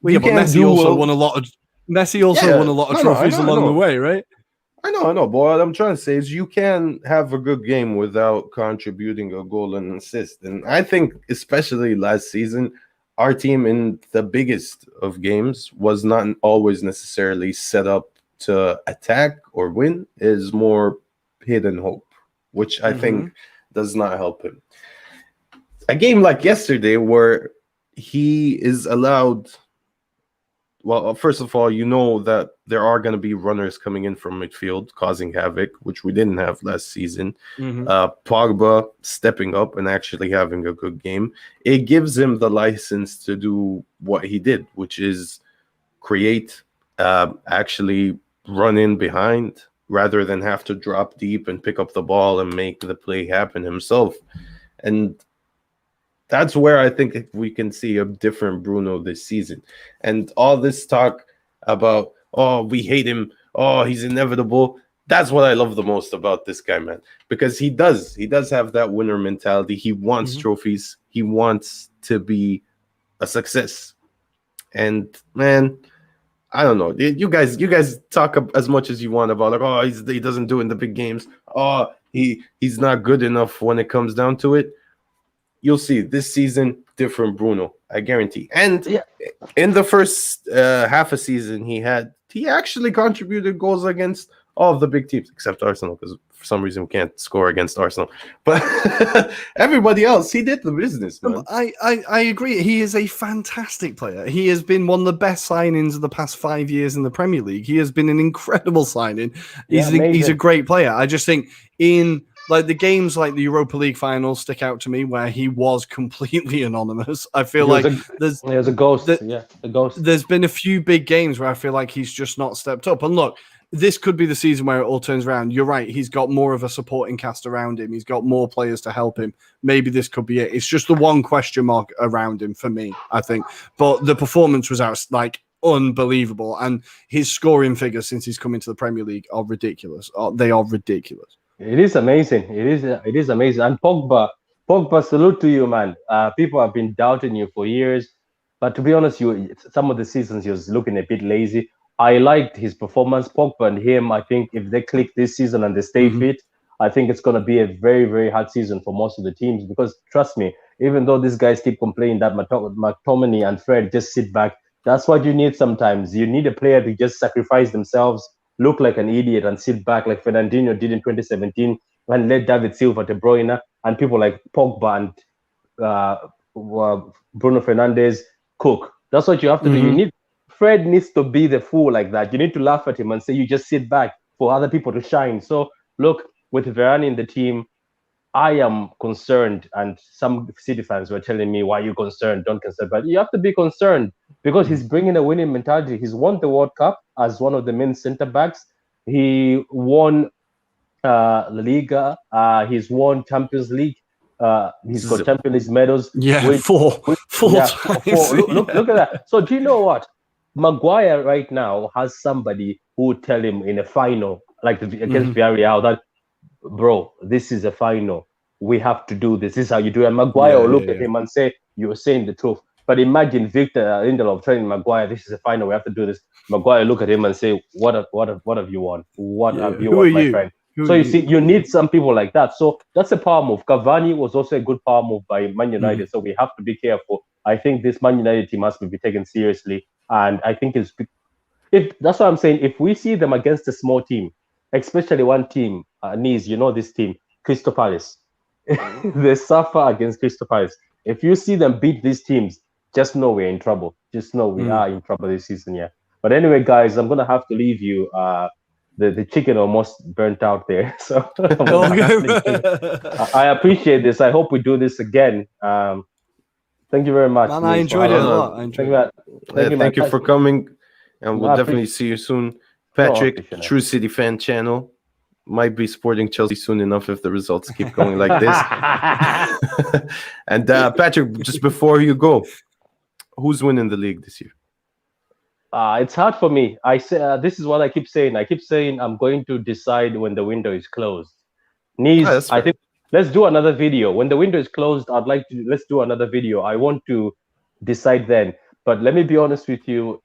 Well, yeah, but can't Messi do also well- won a lot of. Messi also Yeah, won a lot of no, I trophies know, I along know. the way, right? I know, but what I'm trying to say is you can have a good game without contributing a goal and assist. And I think, especially last season, our team in the biggest of games was not always necessarily set up to attack or win, is more hidden hope, which I think does not help him. A game like yesterday where he is allowed. Well, first of all, you know that there are going to be runners coming in from midfield causing havoc, which we didn't have last season. Pogba stepping up and actually having a good game. It gives him the license to do what he did, which is create, actually run in behind rather than have to drop deep and pick up the ball and make the play happen himself. And that's where I think we can see a different Bruno this season. And all this talk about, oh, we hate him, oh, he's inevitable. That's what I love the most about this guy, man. Because he does have that winner mentality. He wants trophies. He wants to be a success. And man, I don't know. You guys talk as much as you want about like, oh, he doesn't do it in the big games. Oh, he's not good enough when it comes down to it. You'll see this season, different Bruno, I guarantee. And in the first half a season, he actually contributed goals against all of the big teams, except Arsenal, because for some reason we can't score against Arsenal. But everybody else, he did the business, man. I agree. He is a fantastic player. He has been one of the best signings of the past 5 years in the Premier League. He has been an incredible signing. He's a great player. I just think in like the games like the Europa League finals stick out to me where he was completely anonymous. I feel like there's a ghost. A ghost. There's been a few big games where I feel like he's just not stepped up. And look, this could be the season where it all turns around. You're right. He's got more of a supporting cast around him. He's got more players to help him. Maybe this could be it. It's just the one question mark around him for me, I think. But the performance was unbelievable. And his scoring figures since he's come into the Premier League are ridiculous. They are ridiculous. It is amazing. It is amazing. And Pogba, salute to you, man. People have been doubting you for years. But to be honest, some of the seasons he was looking a bit lazy. I liked his performance. Pogba and him, I think if they click this season and they stay fit, I think it's going to be a very, very hard season for most of the teams. Because trust me, even though these guys keep complaining that McTominay and Fred just sit back, that's what you need sometimes. You need a player to just sacrifice themselves, look like an idiot and sit back like Fernandinho did in 2017 and let David Silva, De Bruyne, and people like Pogba and Bruno Fernandes cook. That's what you have to do. Fred needs to be the fool like that. You need to laugh at him and say you just sit back for other people to shine. So look, with Varane in the team, I am concerned, and some City fans were telling me, "Why are you concerned? Don't concern." But you have to be concerned because he's bringing a winning mentality. He's won the World Cup as one of the main centre backs. He won La Liga. He's won Champions League. He's got Champions League medals. Yeah, four times. Look at that. So do you know what? Maguire right now has somebody who would tell him in a final, like against Villarreal, that, bro, this is a final. We have to do this. This is how you do it. And Maguire will look at him and say, "You're saying the truth." But imagine Victor Lindelof telling Maguire, "This is a final. We have to do this." Maguire look at him and say, "What have you won? What have you won, my friend?" So you see, you need some people like that. So that's a power move. Cavani was also a good power move by Man United. So we have to be careful. I think this Man United team has to be taken seriously. And I think if that's what I'm saying. If we see them against a small team, especially one team, Nice, you know this team, Crystal Palace, they suffer against Crystal Palace. If you see them beat these teams, just know we're in trouble. Just know we are in trouble this season, yeah. But anyway, guys, I'm gonna have to leave you. The chicken almost burnt out there, so I appreciate this. I hope we do this again. Thank you very much. Man, I enjoyed it a lot. Thank you for coming, and we'll definitely see you soon. Patrick, True City Fan Channel, might be supporting Chelsea soon enough if the results keep going like this. And Patrick, just before you go, who's winning the league this year? It's hard for me. I say this is what I keep saying. I keep saying I'm going to decide when the window is closed. Nice. I think let's do another video when the window is closed. Let's do another video. I want to decide then. But let me be honest with you.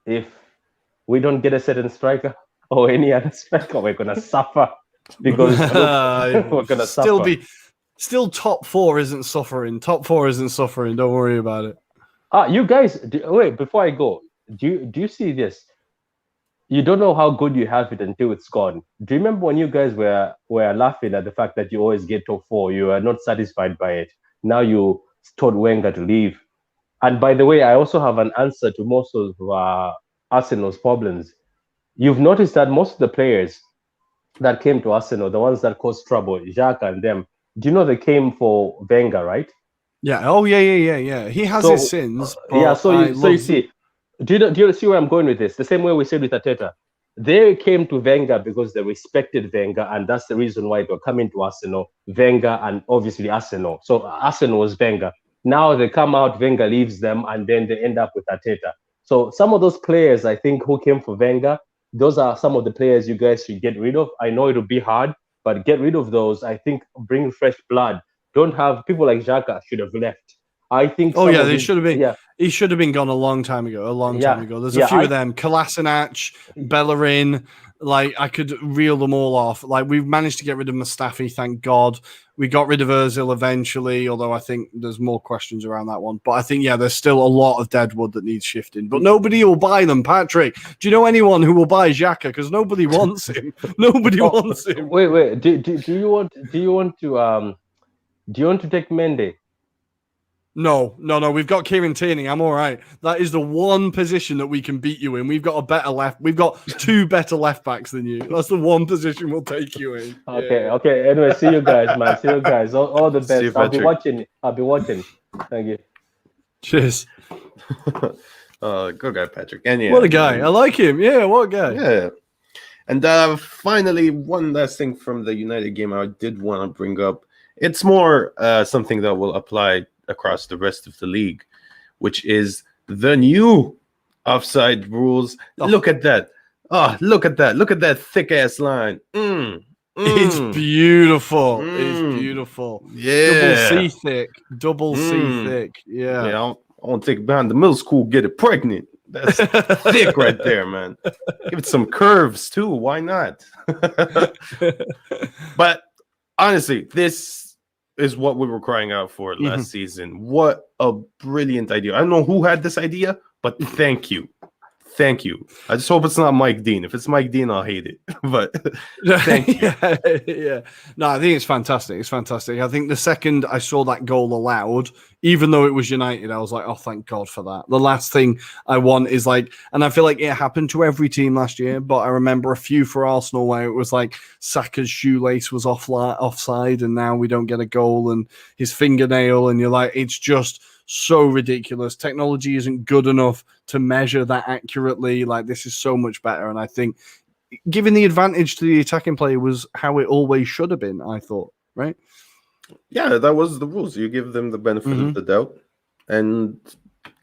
If we don't get a certain striker or any other striker, we're gonna suffer because we're gonna still top four isn't suffering. Top four isn't suffering. Don't worry about it. You guys, wait before I go. Do you see this? You don't know how good you have it until it's gone. Do you remember when you guys were laughing at the fact that you always get top four? You are not satisfied by it. Now you told Wenger to leave. And by the way, I also have an answer to most of Arsenal's problems. You've noticed that most of the players that came to Arsenal, the ones that caused trouble, Xhaka and them, do you know they came for Wenger, right? Yeah. Oh, yeah. He has his sins. Yeah. So you see. Do you see where I'm going with this? The same way we said with Arteta. They came to Wenger because they respected Wenger, and that's the reason why they were coming to Arsenal. Wenger and obviously Arsenal. So Arsenal was Wenger. Now they come out, Wenger leaves them, and then they end up with Arteta. So some of those players, I think, who came for Wenger, those are some of the players you guys should get rid of. I know it'll be hard, but get rid of those. I think bring fresh blood. Don't have people like Xhaka should have left. I think. They should have been. Yeah. He should have been gone a long time ago. There's a few of them. Kolasinac, Bellerin. Like I could reel them all off. Like we've managed to get rid of Mustafi, thank God. We got rid of Ozil eventually, although I think there's more questions around that one. But I think there's still a lot of dead wood that needs shifting. But nobody will buy them, Patrick. Do you know anyone who will buy Xhaka? Because nobody wants him. Nobody wants him. Wait. Do you want to take Mendy? No. We've got Kieran Tierney. I'm all right. That is the one position that we can beat you in. We've got a better left. We've got two better left backs than you. That's the one position we'll take you in. Okay. Anyway, see you guys, man. See you guys. All the best. I'll be watching. Thank you. Cheers. Good guy, Patrick. And what a guy. I like him. Yeah, what a guy. Yeah. And finally, one last thing from the United game I did want to bring up. It's more something that will apply across the rest of the league, which is the new offside rules. Look at that. Look at that thick ass line. It's beautiful. It's beautiful. Yeah. Double C thick. Yeah. I want to take it behind the middle school, get it pregnant. That's thick right there, man. Give it some curves too. Why not? But honestly, this is what we were crying out for last season. What a brilliant idea. I don't know who had this idea, but thank you. Thank you. I just hope it's not Mike Dean. If it's Mike Dean, I'll hate it. But thank you. Yeah. No, I think it's fantastic. It's fantastic. I think the second I saw that goal allowed, even though it was United, I was like, oh, thank God for that. The last thing I want is like, and I feel like it happened to every team last year, but I remember a few for Arsenal where it was like Saka's shoelace was offside and now we don't get a goal and his fingernail, and you're like, it's just so ridiculous. Technology isn't good enough to measure that accurately. Like, this is so much better. And I think giving the advantage to the attacking player was how it always should have been, I thought, right? Yeah, that was the rules. You give them the benefit of the doubt. And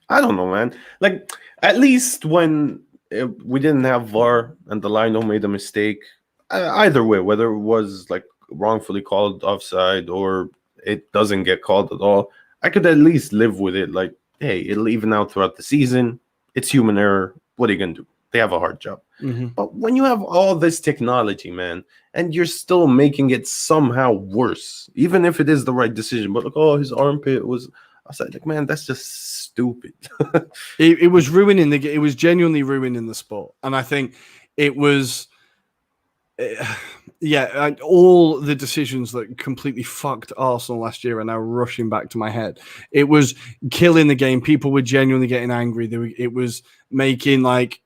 I don't know, man. Like, at least when we didn't have VAR and the Lionel made a mistake, either way, whether it was like wrongfully called offside or it doesn't get called at all, I could at least live with it. Like, hey, it'll even out throughout the season. It's human error. What are you going to do? They have a hard job. But when you have all this technology, man, and you're still making it somehow worse, even if it is the right decision, but like, oh, his armpit was, I was like, man, that's just stupid. It was ruining it was genuinely ruining the sport. And I think it was, all the decisions that completely fucked Arsenal last year are now rushing back to my head. It was killing the game. People were genuinely getting angry. It was making like,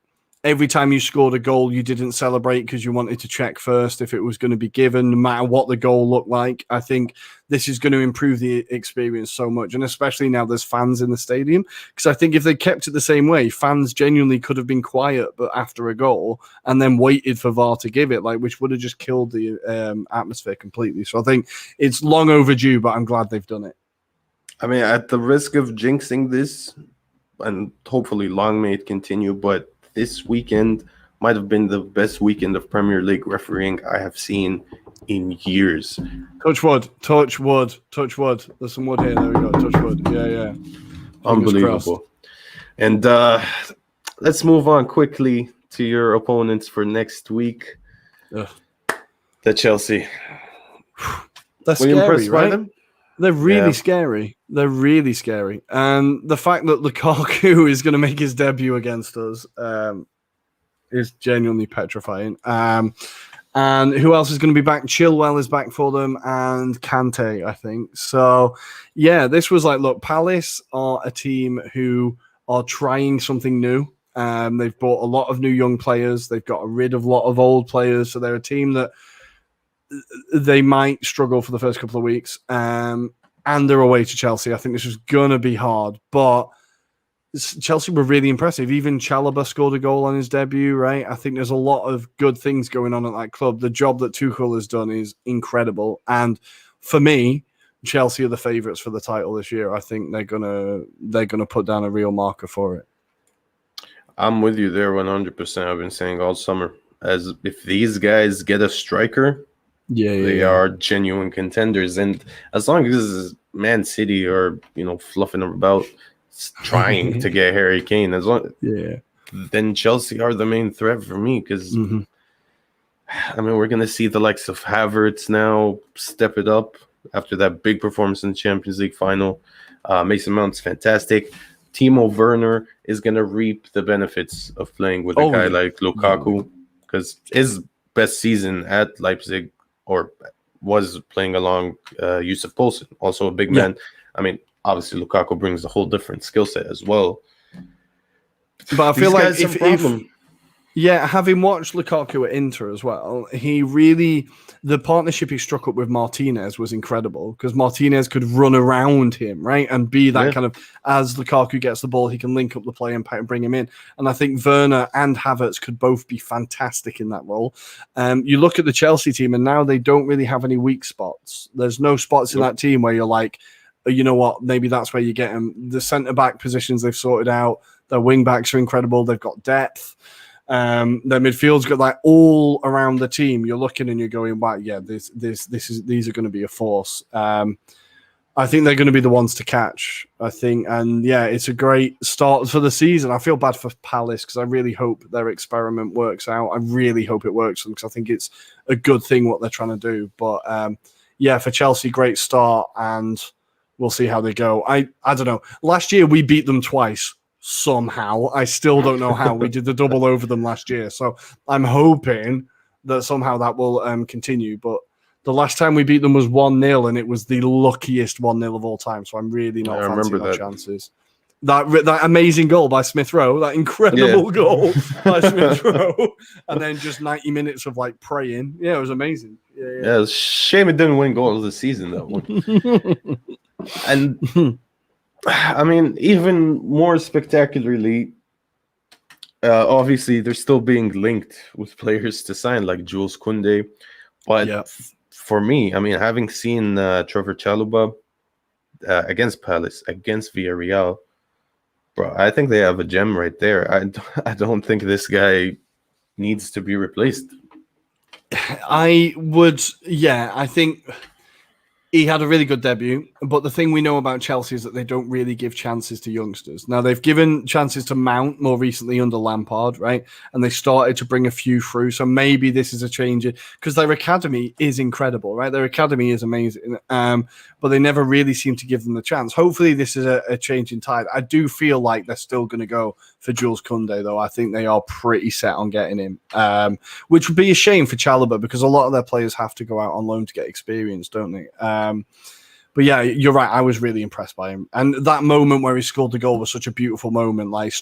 every time you scored a goal, you didn't celebrate because you wanted to check first if it was going to be given, no matter what the goal looked like. I think this is going to improve the experience so much, and especially now there's fans in the stadium. Because I think if they kept it the same way, fans genuinely could have been quiet but after a goal and then waited for VAR to give it, like, which would have just killed the atmosphere completely. So I think it's long overdue, but I'm glad they've done it. I mean, at the risk of jinxing this, and hopefully long may it continue, but this weekend might have been the best weekend of Premier League refereeing I have seen in years. Touch wood, touch wood, touch wood. There's some wood here. There we go. Touch wood. Yeah. Unbelievable. And let's move on quickly to your opponents for next week. Ugh. The Chelsea. That's Were you impressed by right? them? They're really scary. They're really scary. And the fact that Lukaku is going to make his debut against us is genuinely petrifying. And who else is going to be back? Chilwell is back for them, and Kante, I think. So, yeah, this was like, look, Palace are a team who are trying something new. They've bought a lot of new young players. They've got rid of a lot of old players. So they're a team that they might struggle for the first couple of weeks. And they're away to Chelsea. I think this was going to be hard. But Chelsea were really impressive. Even Chalobah scored a goal on his debut, right? I think there's a lot of good things going on at that club. The job that Tuchel has done is incredible. And for me, Chelsea are the favourites for the title this year. I think they're gonna put down a real marker for it. I'm with you there 100%. I've been saying all summer, as if these guys get a striker, they are genuine contenders. And as long as Man City are, fluffing about, trying to get Harry Kane, then Chelsea are the main threat for me. Because I mean, we're gonna see the likes of Havertz now step it up after that big performance in the Champions League final. Mason Mount's fantastic. Timo Werner is gonna reap the benefits of playing with a guy like Lukaku, because his best season at Leipzig was playing along Yusuf Poulsen, also a big man. I mean, obviously Lukaku brings a whole different skill set as well. But I feel like if having watched Lukaku at Inter as well, the partnership he struck up with Martinez was incredible, because Martinez could run around him, right? And be that kind of, as Lukaku gets the ball, he can link up the play and bring him in. And I think Werner and Havertz could both be fantastic in that role. You look at the Chelsea team, and now they don't really have any weak spots. There's no spots in that team where you're like, you know what, maybe that's where you get them. The centre-back positions they've sorted out. Their wing-backs are incredible. They've got depth. Their midfield's got like all around the team. You're looking and you're going, wow, yeah, these are going to be a force. I think they're going to be the ones to catch, I think. And yeah, it's a great start for the season. I feel bad for Palace because I really hope their experiment works out. I really hope it works because I think it's a good thing what they're trying to do. But yeah, for Chelsea, great start, and we'll see how they go. I don't know. Last year we beat them twice. somehow. I still don't know how. We did the double over them last year, so I'm hoping that somehow that will continue. But the last time we beat them was 1-0, and it was the luckiest 1-0 of all time. So I'm really not fancying our chances. That amazing goal by Smith Rowe, that incredible goal by Smith Rowe, and then just 90 minutes of like praying. Yeah, it was amazing. Yeah, it's a shame it didn't win goal of the season, that one. And I mean, even more spectacularly, obviously they're still being linked with players to sign like Jules Koundé. But for me, I mean, having seen Trevor Chalobah against Palace, against Villarreal, bro, I think they have a gem right there. I don't think this guy needs to be replaced. I think he had a really good debut, but the thing we know about Chelsea is that they don't really give chances to youngsters. Now, they've given chances to Mount more recently under Lampard, right? And they started to bring a few through. So maybe this is a change, because their academy is incredible, right? Their academy is amazing, but they never really seem to give them the chance. Hopefully, this is a change in tide. I do feel like they're still going to go for Jules Koundé, though. I think they are pretty set on getting him, which would be a shame for Chalobah, because a lot of their players have to go out on loan to get experience, don't they? But yeah, you're right. I was really impressed by him, and that moment where he scored the goal was such a beautiful moment. Like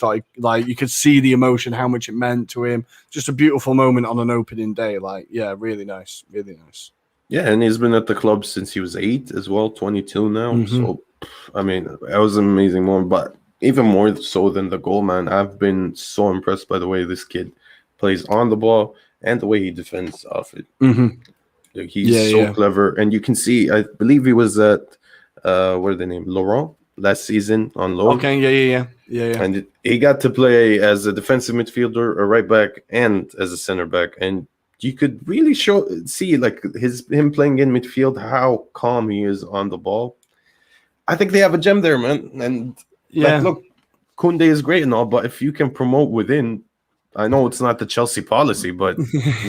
you could see the emotion, how much it meant to him. Just a beautiful moment on an opening day. Like, yeah, really nice, really nice. Yeah, and he's been at the club since he was 8 as well, 22 now. So, I mean, that was an amazing moment. But even more so than the goal, man, I've been so impressed by the way this kid plays on the ball and the way he defends off it. Like, he's so clever, and you can see. I believe he was at what are they named, Laurent, last season on loan. Okay, yeah. And he got to play as a defensive midfielder, a right back, and as a center back, and you could really see like him playing in midfield how calm he is on the ball. I think they have a gem there, man. And like, look, Koundé is great and all, but if you can promote within. I know it's not the Chelsea policy, but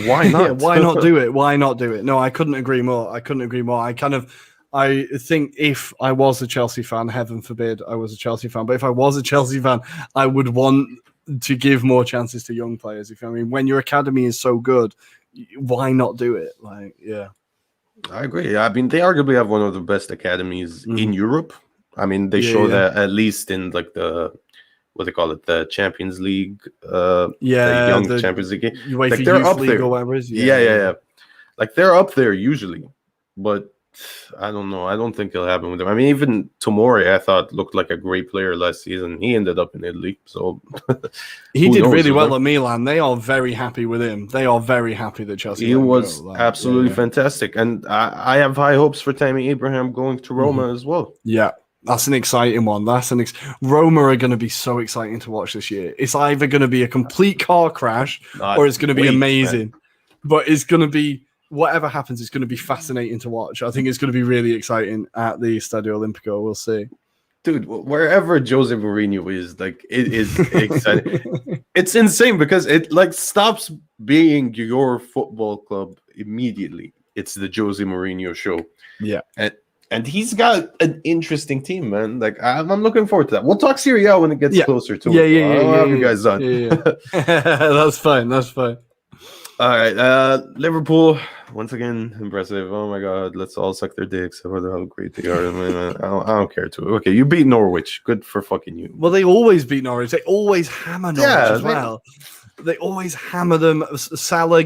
why not? Why not do it? Why not do it? No, I couldn't agree more. I think if I was a Chelsea fan, heaven forbid I was a Chelsea fan, but if I was a Chelsea fan, I would want to give more chances to young players. If I mean, when your academy is so good, why not do it? Like, yeah. I agree. I mean, they arguably have one of the best academies in Europe. I mean, they show that at least in like the what they call it, the Champions League, the young Champions League. Like they're up there. Or whatever it is. Yeah. Like they're up there usually, but I don't know. I don't think it'll happen with them. I mean, even Tomori, I thought looked like a great player last season. He ended up in Italy, so he did really well at Milan. They are very happy with him. They are very happy that Chelsea. He was absolutely fantastic, and I have high hopes for Tammy Abraham going to Roma as well. Yeah. That's an exciting one. Roma are going to be so exciting to watch this year. It's either going to be a complete car crash or it's going to be amazing. Man. But it's going to be, whatever happens, it's going to be fascinating to watch. I think it's going to be really exciting at the Stadio Olimpico. We'll see. Dude, wherever Jose Mourinho is, like, it is exciting. It's insane because it like stops being your football club immediately. It's the Jose Mourinho show. Yeah. And he's got an interesting team, man. Like, I'm looking forward to that. We'll talk Serie A when it gets closer to it. I'll have you guys on. That's fine. All right. Liverpool, once again, impressive. Oh, my God. Let's all suck their dicks about how great they are. Man, I don't care to. Okay, you beat Norwich. Good for fucking you. Well, they always beat Norwich. They always hammer Norwich as well. They always hammer them. Salah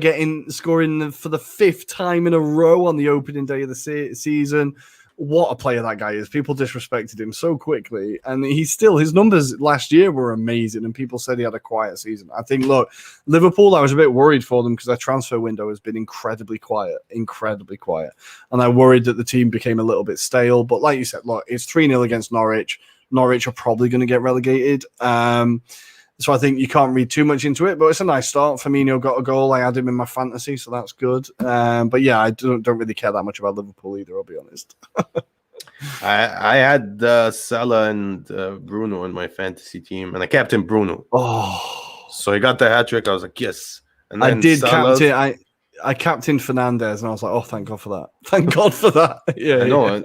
scoring for the 5th time in a row on the opening day of the season. What a player that guy is. People disrespected him so quickly. And his numbers last year were amazing. And people said he had a quiet season. I think, look, Liverpool, I was a bit worried for them because their transfer window has been incredibly quiet. And I worried that the team became a little bit stale. But like you said, look, it's 3-0 against Norwich. Norwich are probably going to get relegated. So I think you can't read too much into it, but it's a nice start. Firmino got a goal. I had him in my fantasy, so that's good. But yeah, I don't really care that much about Liverpool either, I'll be honest. I had Salah and Bruno in my fantasy team, and I captained Bruno. Oh, so he got the hat trick. I was like, yes. And then I did captain. I captained Fernandez, and I was like, oh, thank God for that. Thank God for that. Yeah, I know.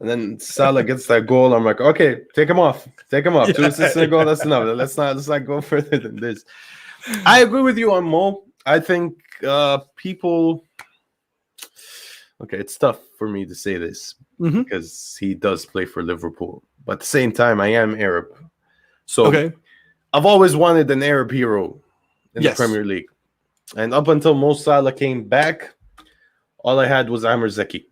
And then Salah gets that goal. I'm like, okay, take him off. Take him off. 2 assists and a goal. That's enough. Let's not go further than this. I agree with you on Mo. I think people. Okay, it's tough for me to say this because he does play for Liverpool, but at the same time, I am Arab, so I've always wanted an Arab hero in the Premier League, and up until Mo Salah came back, all I had was Amr Zeki.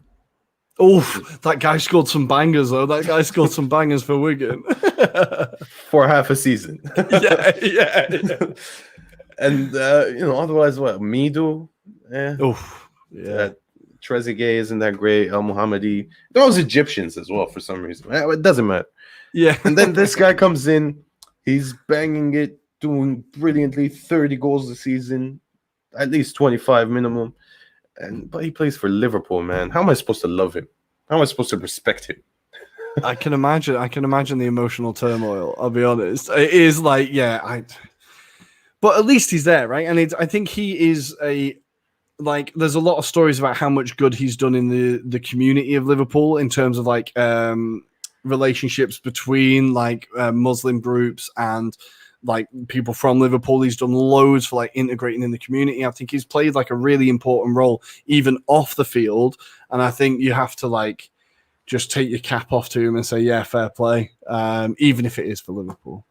Oh, that guy scored some bangers, though. That guy scored some bangers for Wigan. For half a season. yeah. And, otherwise, what? Mido? Trezeguet isn't that great. El Mohammadi. Those Egyptians as well, for some reason. It doesn't matter. Yeah. And then this guy comes in. He's banging it, doing brilliantly. 30 goals a season. At least 25 minimum. But he plays for Liverpool, man. How am I supposed to love him? How am I supposed to respect him? I can imagine the emotional turmoil. I'll be honest. It is like, but at least he's there, right? And I think he is there's a lot of stories about how much good he's done in the community of Liverpool in terms of relationships between Muslim groups and people from Liverpool. He's done loads for integrating in the community. I think he's played a really important role even off the field, and I think you have to just take your cap off to him and say, yeah, fair play, even if it is for Liverpool.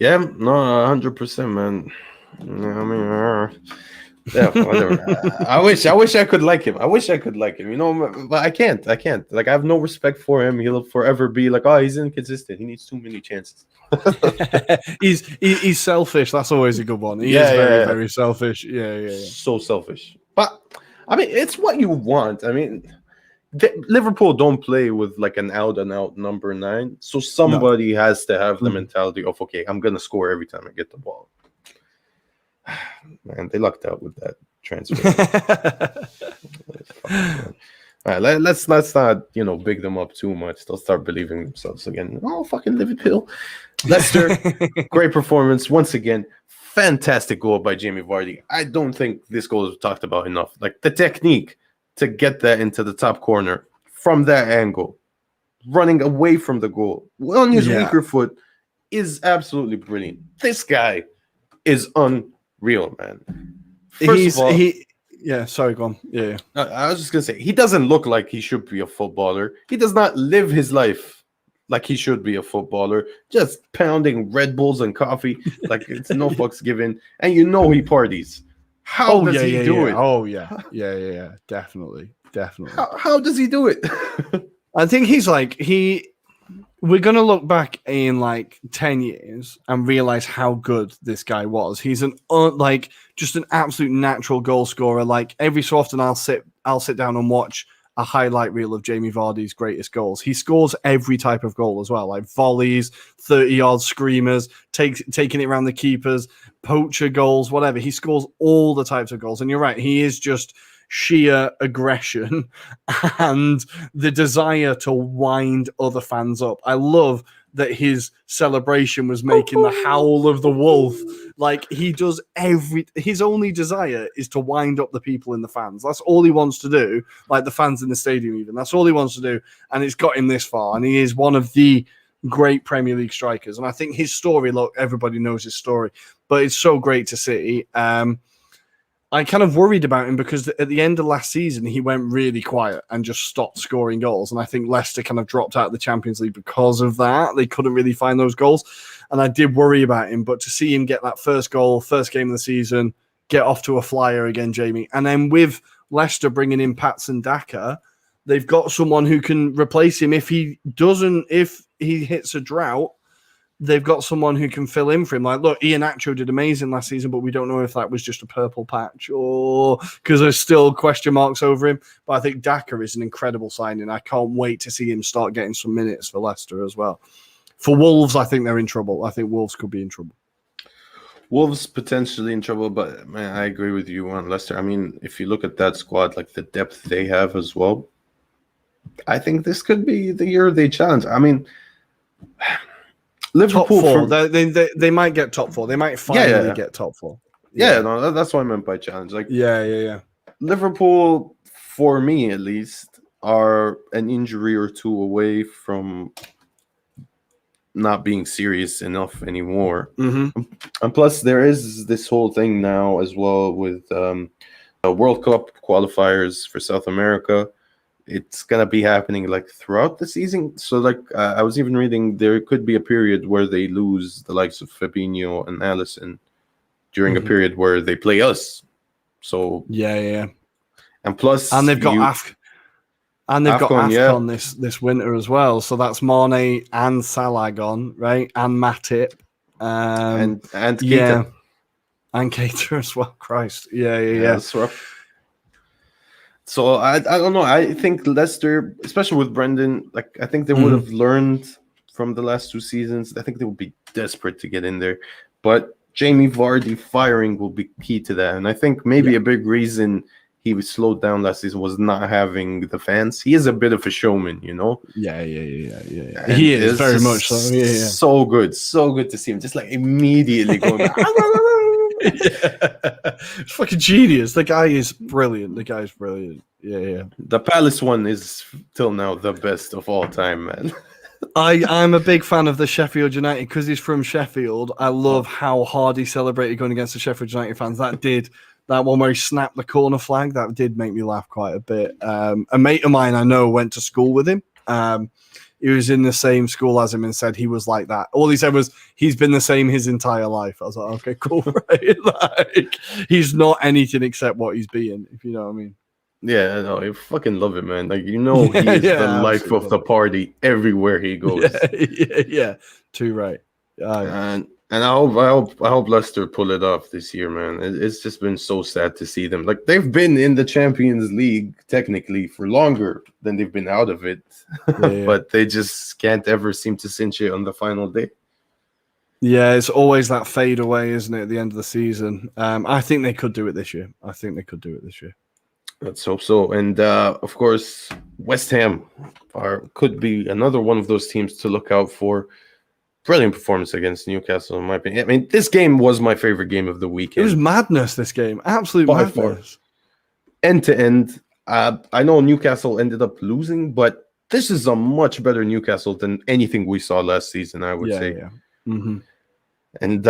Yeah, no, 100%, man. I mean, yeah, whatever. I wish I could like him. But I can't. I have no respect for him. He'll forever be he's inconsistent. He needs too many chances. he's selfish. That's always a good one. He is very selfish. Yeah. So selfish. But I mean, it's what you want. I mean, Liverpool don't play with an out-and-out number 9, so somebody has to have the mentality of, okay, I'm gonna score every time I get the ball. Man, they lucked out with that transfer. All right, let's not big them up too much. They'll start believing themselves again. Oh, fucking Liverpool. Leicester, great performance once again. Fantastic goal by Jamie Vardy. I don't think this goal is talked about enough. The technique to get that into the top corner from that angle, running away from the goal on his weaker foot, is absolutely brilliant. This guy is unreal, man. First of all, sorry, go on. Yeah. I was just gonna say, he doesn't look like he should be a footballer. He does not live his life like he should be a footballer, just pounding Red Bulls and coffee it's no fucks given, and he parties. How does he do it? Oh yeah, definitely. How does he do it? I think he's we're gonna look back in 10 years and realize how good this guy was. He's just an absolute natural goal scorer. Every so often I'll sit down and watch a highlight reel of Jamie Vardy's greatest goals. He scores every type of goal as well, volleys, 30-yard screamers, taking it around the keepers, poacher goals, whatever. He scores all the types of goals. And you're right, he is just sheer aggression and the desire to wind other fans up. I love that his celebration was making the howl of the wolf. He does his only desire is to wind up the people in the fans. That's all he wants to do. The fans in the stadium, even. That's all he wants to do. And it's got him this far. And he is one of the great Premier League strikers. And I think his story, look, everybody knows his story, but it's so great to see. I kind of worried about him because at the end of last season, he went really quiet and just stopped scoring goals. And I think Leicester kind of dropped out of the Champions League because of that. They couldn't really find those goals. And I did worry about him. But to see him get that first goal, first game of the season, get off to a flyer again, Jamie. And then with Leicester bringing in Patson Daka, they've got someone who can replace him if he hits a drought. They've got someone who can fill in for him. Look, Iheanacho did amazing last season, but we don't know if that was just a purple patch or because there's still question marks over him. But I think Daka is an incredible signing. I can't wait to see him start getting some minutes for Leicester as well. For Wolves, I think they're in trouble. I think Wolves could be in trouble. Wolves potentially in trouble, but man, I agree with you on Leicester. I mean, if you look at that squad, the depth they have as well, I think this could be the year they challenge. I mean, Liverpool top four. They might get top four. They might finally get top four. Yeah, no, that's what I meant by challenge. Yeah. Liverpool, for me at least, are an injury or two away from not being serious enough anymore. Mm-hmm. And plus, there is this whole thing now as well with World Cup qualifiers for South America. It's gonna be happening like throughout the season. So like I was even reading there could be a period where they lose the likes of Fabinho and Allison during a period where they play us. So yeah. And plus, And they've got AFCON, this winter as well. So that's Mane and Salah gone, right? And Matip. and Keita. Yeah. And Keita as well. Christ. Yeah. That's rough. So I don't know. I think Leicester, especially with Brendan, like I think they would have learned from the last 2 seasons. I think they would be desperate to get in there. But Jamie Vardy firing will be key to that. And I think maybe a big reason he was slowed down last season was not having the fans. He is a bit of a showman, you know? Yeah. He is very much so. Yeah. So good to see him just like immediately going back. It's fucking genius. The guy is brilliant. Yeah. The Palace one is till now the best of all time, man. I'm a big fan of the Sheffield United because he's from Sheffield. I love how hard he celebrated going against the Sheffield United fans. That one where he snapped the corner flag, that did make me laugh quite a bit. A mate of mine I know went to school with him. He was in the same school as him and said he was like that. All he said was he's been the same his entire life. I was like, okay, cool, right? Like, he's not anything except what he's being, if you know what I mean. Yeah, no, I fucking love it, man. Like, you know, he is the life of the party everywhere he goes. Yeah. Too right. And I hope Leicester pull it off this year, man. It's just been so sad to see them. Like they've been in the Champions League technically for longer than they've been out of it, but they just can't ever seem to cinch it on the final day. Yeah, it's always that fade away, isn't it, at the end of the season? I think they could do it this year. Let's hope so. And of course, West Ham could be another one of those teams to look out for. Brilliant performance against Newcastle, in my opinion. I mean, this game was my favorite game of the weekend. It was madness, this game. Absolute madness. Far. End to end. I know Newcastle ended up losing, but this is a much better Newcastle than anything we saw last season, I would say. Yeah. Mm-hmm. And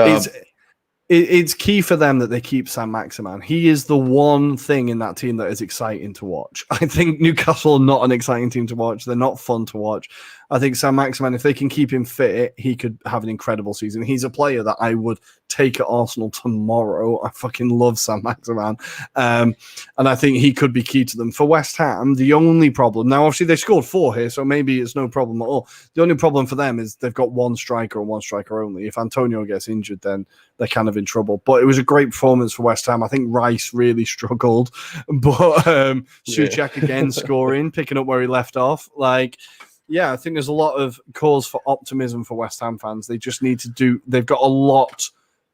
it's key for them that they keep Sam Maximan. He is the one thing in that team that is exciting to watch. I think Newcastle are not an exciting team to watch. They're not fun to watch. I think Sam Maximan, if they can keep him fit, he could have an incredible season. He's a player that I would take at Arsenal tomorrow. I fucking love Sam Maximan. And I think he could be key to them. For West Ham, the only problem, now obviously they scored 4 here, so maybe it's no problem at all. The only problem for them is they've got one striker and one striker only. If Antonio gets injured, then they're kind of in trouble. But it was a great performance for West Ham. I think Rice really struggled. But Souček again scoring, picking up where he left off. Yeah, I think there's a lot of cause for optimism for West Ham fans. They just need to they've got a lot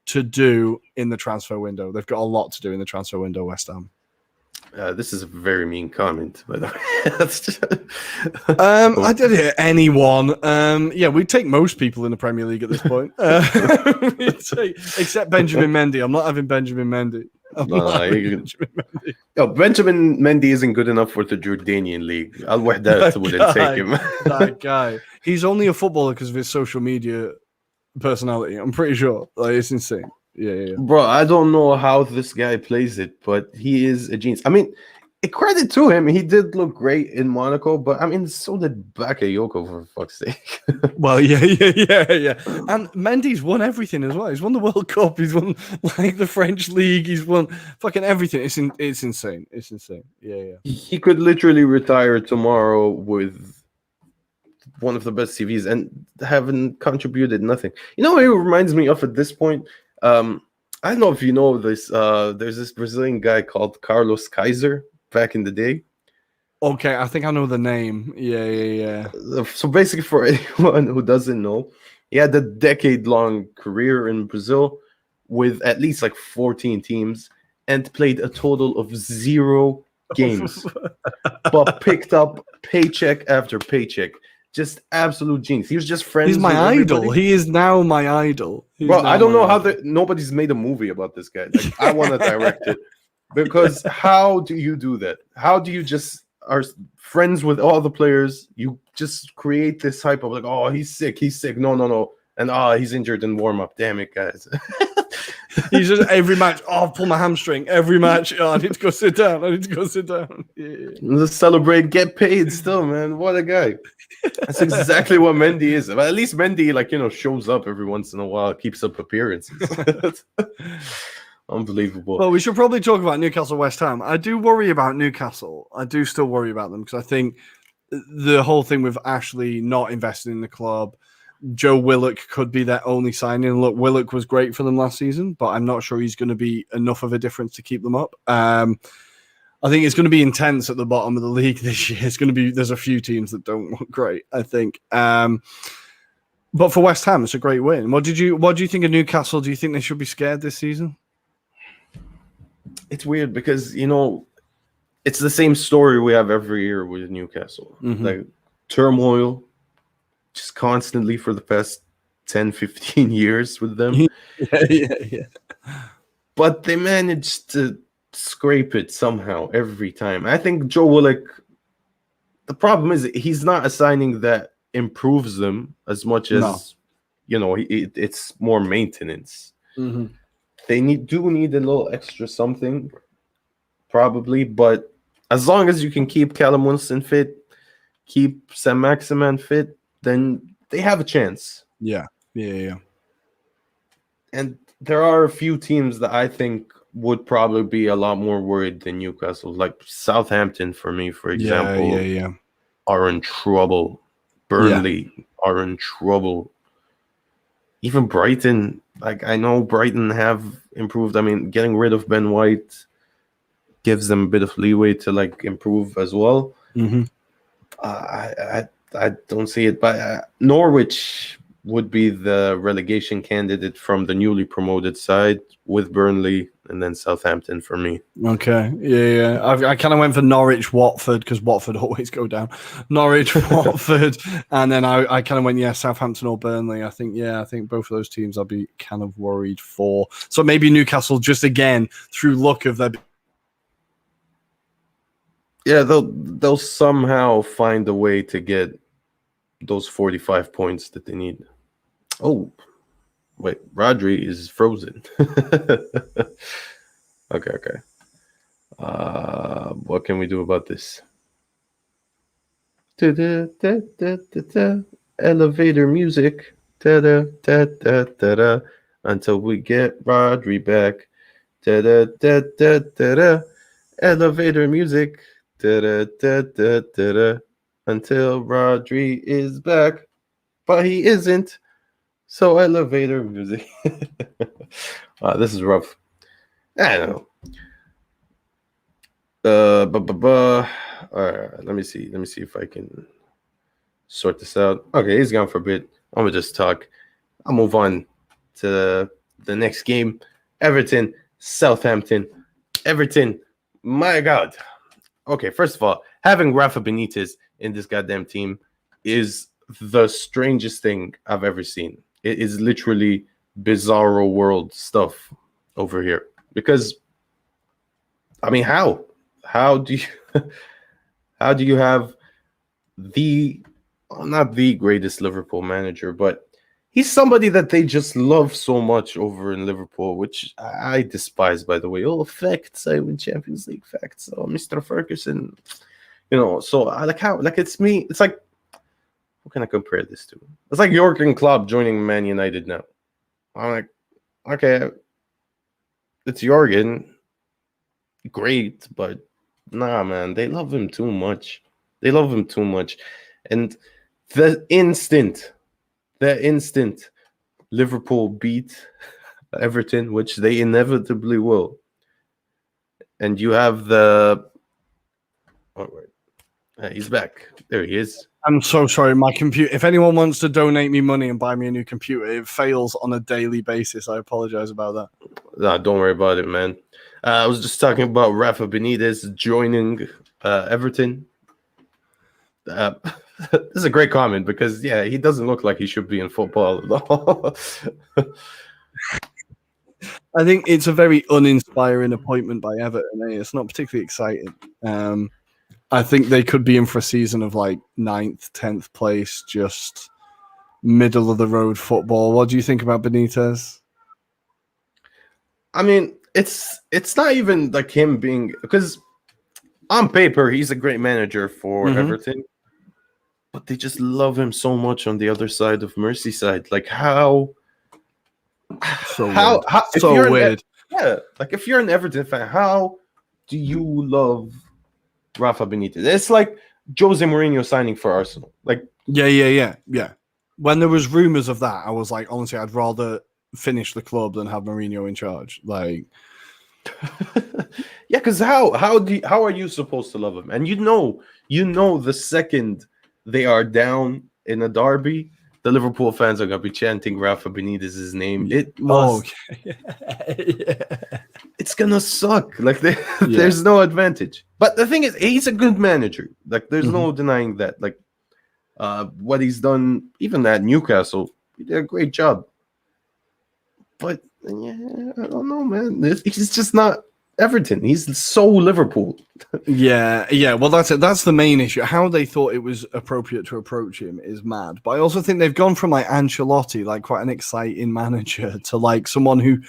to do in the transfer window. West Ham. This is a very mean comment, by the way. I didn't hear anyone. We'd take most people in the Premier League at this point. Except Benjamin Mendy. I'm not having Benjamin Mendy. Benjamin Mendy isn't good enough for the Jordanian league. Al Wahdat wouldn't take him. That guy. He's only a footballer because of his social media personality. I'm pretty sure. It's insane. Yeah. Bro, I don't know how this guy plays it, but he is a genius. I mean, credit to him. He did look great in Monaco, but I mean, so did Bakayoko, for fuck's sake. Well, yeah. And Mendy's won everything as well. He's won the World Cup. He's won the French league. He's won fucking everything. It's insane. It's insane. Yeah. He could literally retire tomorrow with one of the best CVs and haven't contributed nothing. You know what it reminds me of at this point? I don't know if you know this. There's this Brazilian guy called Carlos Kaiser back in the day. Okay, I think I know the name. Yeah. So basically, for anyone who doesn't know, he had a decade-long career in Brazil with at least 14 teams and played a total of 0 games, but picked up paycheck after paycheck. Just absolute genius. He was just friends. He's my idol. He is now my idol. Bro, I don't know how nobody's made a movie about this guy. I want to direct it because how do you do that? How do you just are friends with all the players. You just create this hype of like, oh, he's sick. No. And he's injured in warm up. Damn it, guys. He's just every match. Oh, I've pulled my hamstring. Every match. Oh, I need to go sit down. Yeah. Let's celebrate, get paid still, man. What a guy. That's exactly what Mendy is. But at least Mendy, shows up every once in a while, keeps up appearances. Unbelievable. Well, we should probably talk about Newcastle West Ham. I do worry about Newcastle. I do still worry about them because I think the whole thing with Ashley not investing in the club, Joe Willock could be their only signing. Look, Willock was great for them last season, but I'm not sure he's going to be enough of a difference to keep them up. I think it's going to be intense at the bottom of the league this year. There's a few teams that don't look great, I think. But for West Ham, it's a great win. What do you think of Newcastle? Do you think they should be scared this season? It's weird because, it's the same story we have every year with Newcastle. Mm-hmm. Like turmoil, just constantly for the past 10, 15 years with them. Yeah. But they managed to scrape it somehow every time. I think Joe Willock, the problem is he's not a signing that improves them as much as, it's more maintenance. Mm-hmm. They do need a little extra something, probably, but as long as you can keep Callum Wilson fit, keep Sam Maximan fit, then they have a chance. Yeah. And there are a few teams that I think would probably be a lot more worried than Newcastle, like Southampton for me, for example, are in trouble. Burnley are in trouble. Even Brighton, I know Brighton have improved. I mean, getting rid of Ben White gives them a bit of leeway to improve as well. Mm-hmm. I don't see it, but Norwich would be the relegation candidate from the newly promoted side with Burnley and then Southampton for me. Okay, yeah. I kind of went for Norwich, Watford because Watford always go down. Norwich, Watford, and then I kind of went Southampton or Burnley. I think both of those teams I'll be kind of worried for. So maybe Newcastle just again through luck of their. Yeah, they'll somehow find a way to get those 45 points that they need. Oh, wait, Rodri is frozen. Okay. What can we do about this? Elevator music. Until we get Rodri back. Elevator music. Until Rodri is back, but he isn't. So elevator music. This is rough. I don't know. All right, let me see if I can sort this out. Okay, he's gone for a bit. I'm gonna just talk. I'll move on to the next game. Everton, Southampton. Everton, my God. Okay, first of all, having Rafa Benitez in this goddamn team is the strangest thing I've ever seen. It is literally bizarro world stuff over here. Because, I mean, how do you have not the greatest Liverpool manager, but he's somebody that they just love so much over in Liverpool, which I despise, by the way. Oh, facts, I win Champions League facts. Oh, Mr. Ferguson, So it's me. It's like, what can I compare this to? It's like Jurgen Klopp joining Man United now. I'm like, okay, it's Jurgen, great, but nah, man, they love him too much. And the instant Liverpool beat Everton, which they inevitably will, and you have the he's back. There he is. I'm so sorry, my computer. If anyone wants to donate me money and buy me a new computer, it fails on a daily basis. I apologize about that. Nah, don't worry about it, man. I was just talking about Rafa Benitez joining Everton. This is a great comment because, he doesn't look like he should be in football at all. I think it's a very uninspiring appointment by Everton. It's not particularly exciting. I think they could be in for a season of like 9th, 10th place, just middle of the road football. What do you think about Benitez? I mean, it's not even like him being, because on paper he's a great manager for Everton, but they just love him so much on the other side of Merseyside. Like how if so you're weird. Like if you're an Everton fan, how do you love Rafa Benitez? It's like Jose Mourinho signing for Arsenal. Like yeah. When there was rumors of that, I was like, honestly, I'd rather finish the club than have Mourinho in charge. Like, yeah, because how are you supposed to love him? And you know the second they are down in a derby, the Liverpool fans are gonna be chanting Rafa Benitez's name. It's gonna suck. Like there's no advantage. But the thing is, he's a good manager. Like there's no denying that. Like what he's done, even at Newcastle, he did a great job. But yeah, I don't know, man. He's just not Everton. He's so Liverpool. yeah. Well, that's it. That's the main issue. How they thought it was appropriate to approach him is mad. But I also think they've gone from like Ancelotti, like quite an exciting manager, to like someone who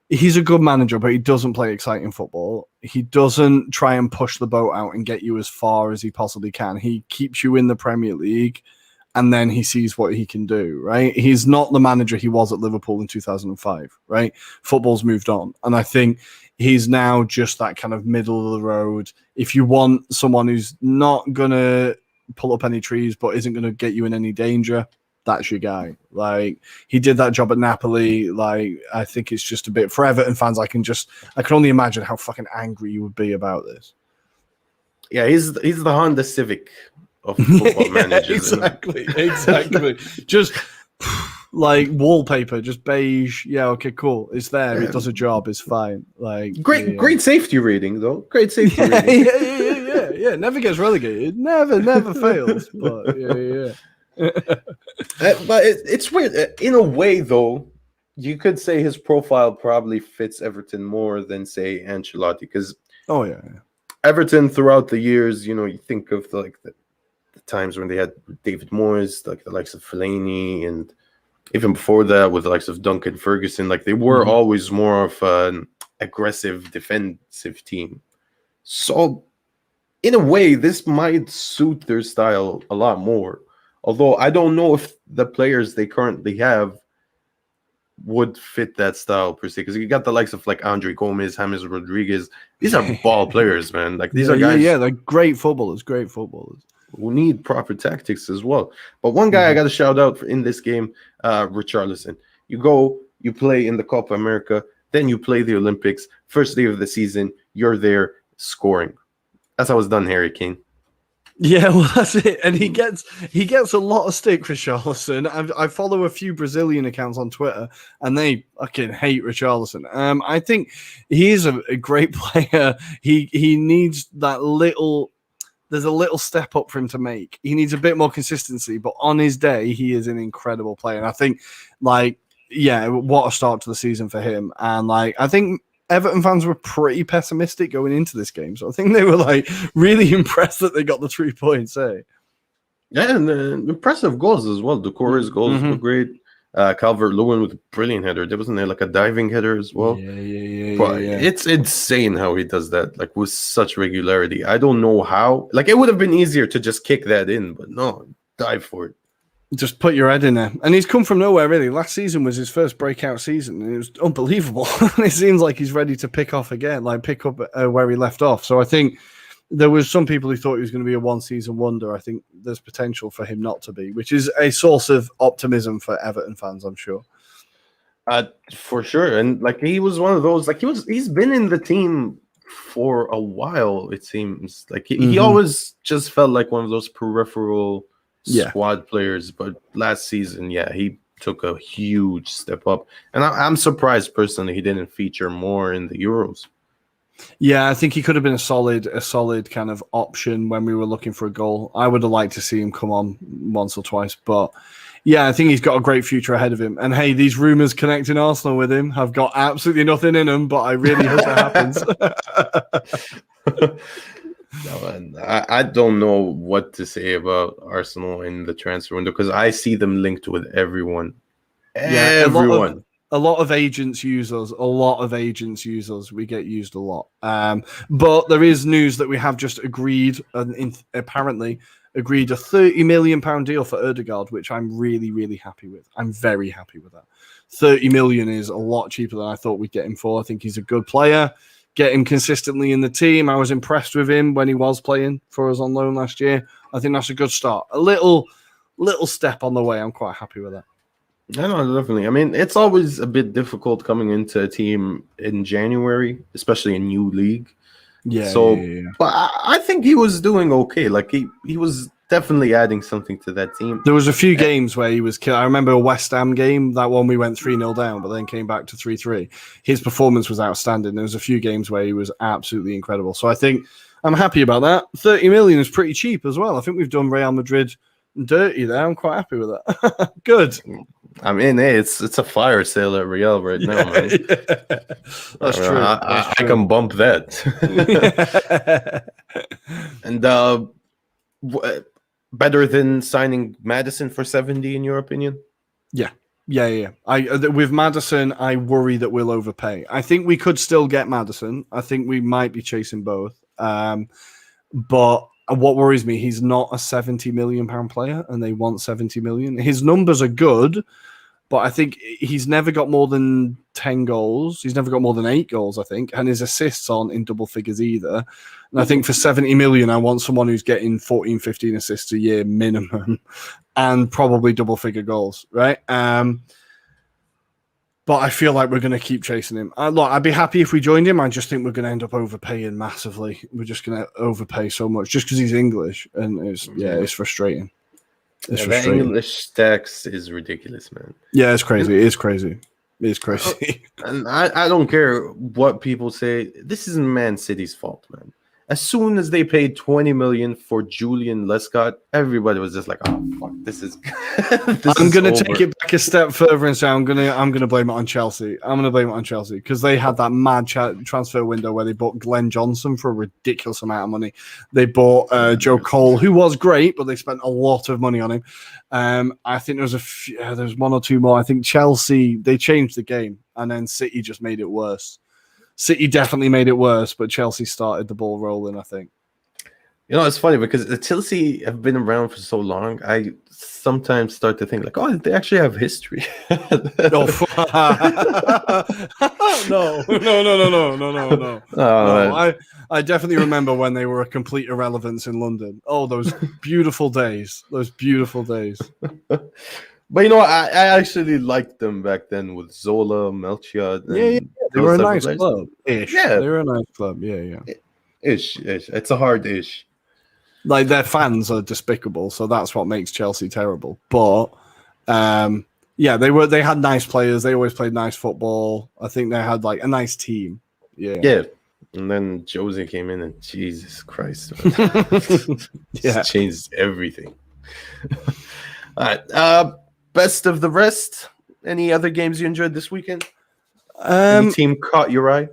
he's a good manager, but he doesn't play exciting football. He doesn't try and push the boat out and get you as far as he possibly can. He keeps you in the Premier League, and then he sees what he can do, right? He's not the manager he was at Liverpool in 2005, right? Football's moved on. And I think he's now just that kind of middle of the road. If you want someone who's not going to pull up any trees but isn't going to get you in any danger, that's your guy. Like, he did that job at Napoli. Like, I think it's just a bit for Everton fans. I can only imagine how fucking angry you would be about this. Yeah, he's the Honda Civic of football managers. Exactly. Just like wallpaper, just beige. Yeah, okay, cool. It's there. It does a job. It's fine. Like great safety rating though. Great safety rating. Yeah. Never gets relegated. Never fails. But yeah. But it's weird. In a way, though, you could say his profile probably fits Everton more than, say, Ancelotti. Because Everton throughout the years, you think of the times when they had David Moyes, like the likes of Fellaini, and even before that with the likes of Duncan Ferguson. Like they were always more of an aggressive defensive team. So in a way, this might suit their style a lot more. Although I don't know if the players they currently have would fit that style per se, because you got the likes of like Andre Gomez, James Rodriguez. These are ball players, man. Like these are guys. Yeah, they're great footballers. Who need proper tactics as well. But one guy I got to shout out in this game, Richarlison. You play in the Copa America, then you play the Olympics. First day of the season, you're there scoring. That's how it's done, Harry Kane. Yeah, well, that's it. And he gets a lot of stick for Richarlison. I follow a few Brazilian accounts on Twitter, and they fucking hate Richarlison. I think he is a great player. He needs that little. There's a little step up for him to make. He needs a bit more consistency, but on his day, he is an incredible player. And I think, what a start to the season for him. And I think Everton fans were pretty pessimistic going into this game, so I think they were really impressed that they got the 3 points. Yeah, and impressive goals as well. Doucouré's goals were great. Calvert-Lewin with a brilliant header. There wasn't there a diving header as well. But it's insane how he does that, with such regularity. I don't know how. It would have been easier to just kick that in, but no, dive for it. Just put your head in there. And he's come from nowhere, really. Last season was his first breakout season, and it was unbelievable. It seems like he's ready to pick off again, pick up where he left off. So I think there was some people who thought he was going to be a one-season wonder. I think there's potential for him not to be, which is a source of optimism for Everton fans, I'm sure. For sure. And he was one of those, he's been in the team for a while, it seems. He always just felt like one of those peripheral squad players, but last season, he took a huge step up, and I'm surprised personally he didn't feature more in the Euros. Yeah, I think he could have been a solid kind of option when we were looking for a goal. I would have liked to see him come on once or twice, but I think he's got a great future ahead of him. And hey, these rumors connecting Arsenal with him have got absolutely nothing in them, but I really hope that happens. No, and I don't know what to say about Arsenal in the transfer window because I see them linked with everyone. Yeah, Everyone. a lot of agents use us. A lot of agents use us. We get used a lot. But there is news that we have just agreed, and apparently agreed a £30 million deal for Ødegaard, which I'm really, really happy with. I'm very happy with that. 30 million is a lot cheaper than I thought we'd get him for. I think he's a good player. Get him consistently in the team. I was impressed with him when he was playing for us on loan last year. I think that's a good start. A little step on the way. I'm quite happy with that. I know, definitely. I mean, it's always a bit difficult coming into a team in January, especially a new league. Yeah. So, yeah. but I think he was doing okay. Like he was definitely adding something to that team. There was a few games where he was killed. I remember a West Ham game, that one we went 3-0 down, but then came back to 3-3. His performance was outstanding. There was a few games where he was absolutely incredible. So I think I'm happy about that. 30 million is pretty cheap as well. I think we've done Real Madrid dirty there. I'm quite happy with that. Good. I mean, hey, it's a fire sale at Real right now, man. That's true. I can bump that. And better than signing Madison for 70, in your opinion? Yeah. With Madison, I worry that we'll overpay. I think we could still get Madison. I think we might be chasing both. But what worries me, he's not a £70 million player, and they want 70 million. His numbers are good, but I think he's never got more than 10 goals. He's never got more than 8 goals, I think, and his assists aren't in double figures either. And I think for 70 million, I want someone who's getting 14, 15 assists a year minimum, and probably double figure goals, right? But I feel like we're going to keep chasing him. Look, I'd be happy if we joined him. I just think we're going to end up overpaying massively. We're just going to overpay so much just because he's English, and it's frustrating. It's frustrating. The English tax is ridiculous, man. Yeah, it's crazy. It is crazy. It is crazy. And I don't care what people say. This isn't Man City's fault, man. As soon as they paid 20 million for Julian Lescott, everybody was just like, "Oh fuck, this is." I'm going to take it back a step further and say I'm going to blame it on Chelsea. I'm going to blame it on Chelsea because they had that mad transfer window where they bought Glenn Johnson for a ridiculous amount of money. They bought Joe Cole, who was great, but they spent a lot of money on him. I think there's one or two more. I think Chelsea, they changed the game, and then City just made it worse. City definitely made it worse, but Chelsea started the ball rolling, I think. You know, it's funny because the Chelsea have been around for so long. I sometimes start to think like, oh, they actually have history. No. I definitely remember when they were a complete irrelevance in London. Oh, those beautiful days. Those beautiful days. But you know, I actually liked them back then with Zola, Melchior. Yeah. They were a nice club. Ish. Yeah. They were a nice club. Yeah. Ish. It's a hard ish. Like, their fans are despicable, so that's what makes Chelsea terrible. But they had nice players. They always played nice football. I think they had like a nice team. Yeah. And then Jose came in, and Jesus Christ, Just changed everything. All right. Best of the rest. Any other games you enjoyed this weekend? Any team caught your eye?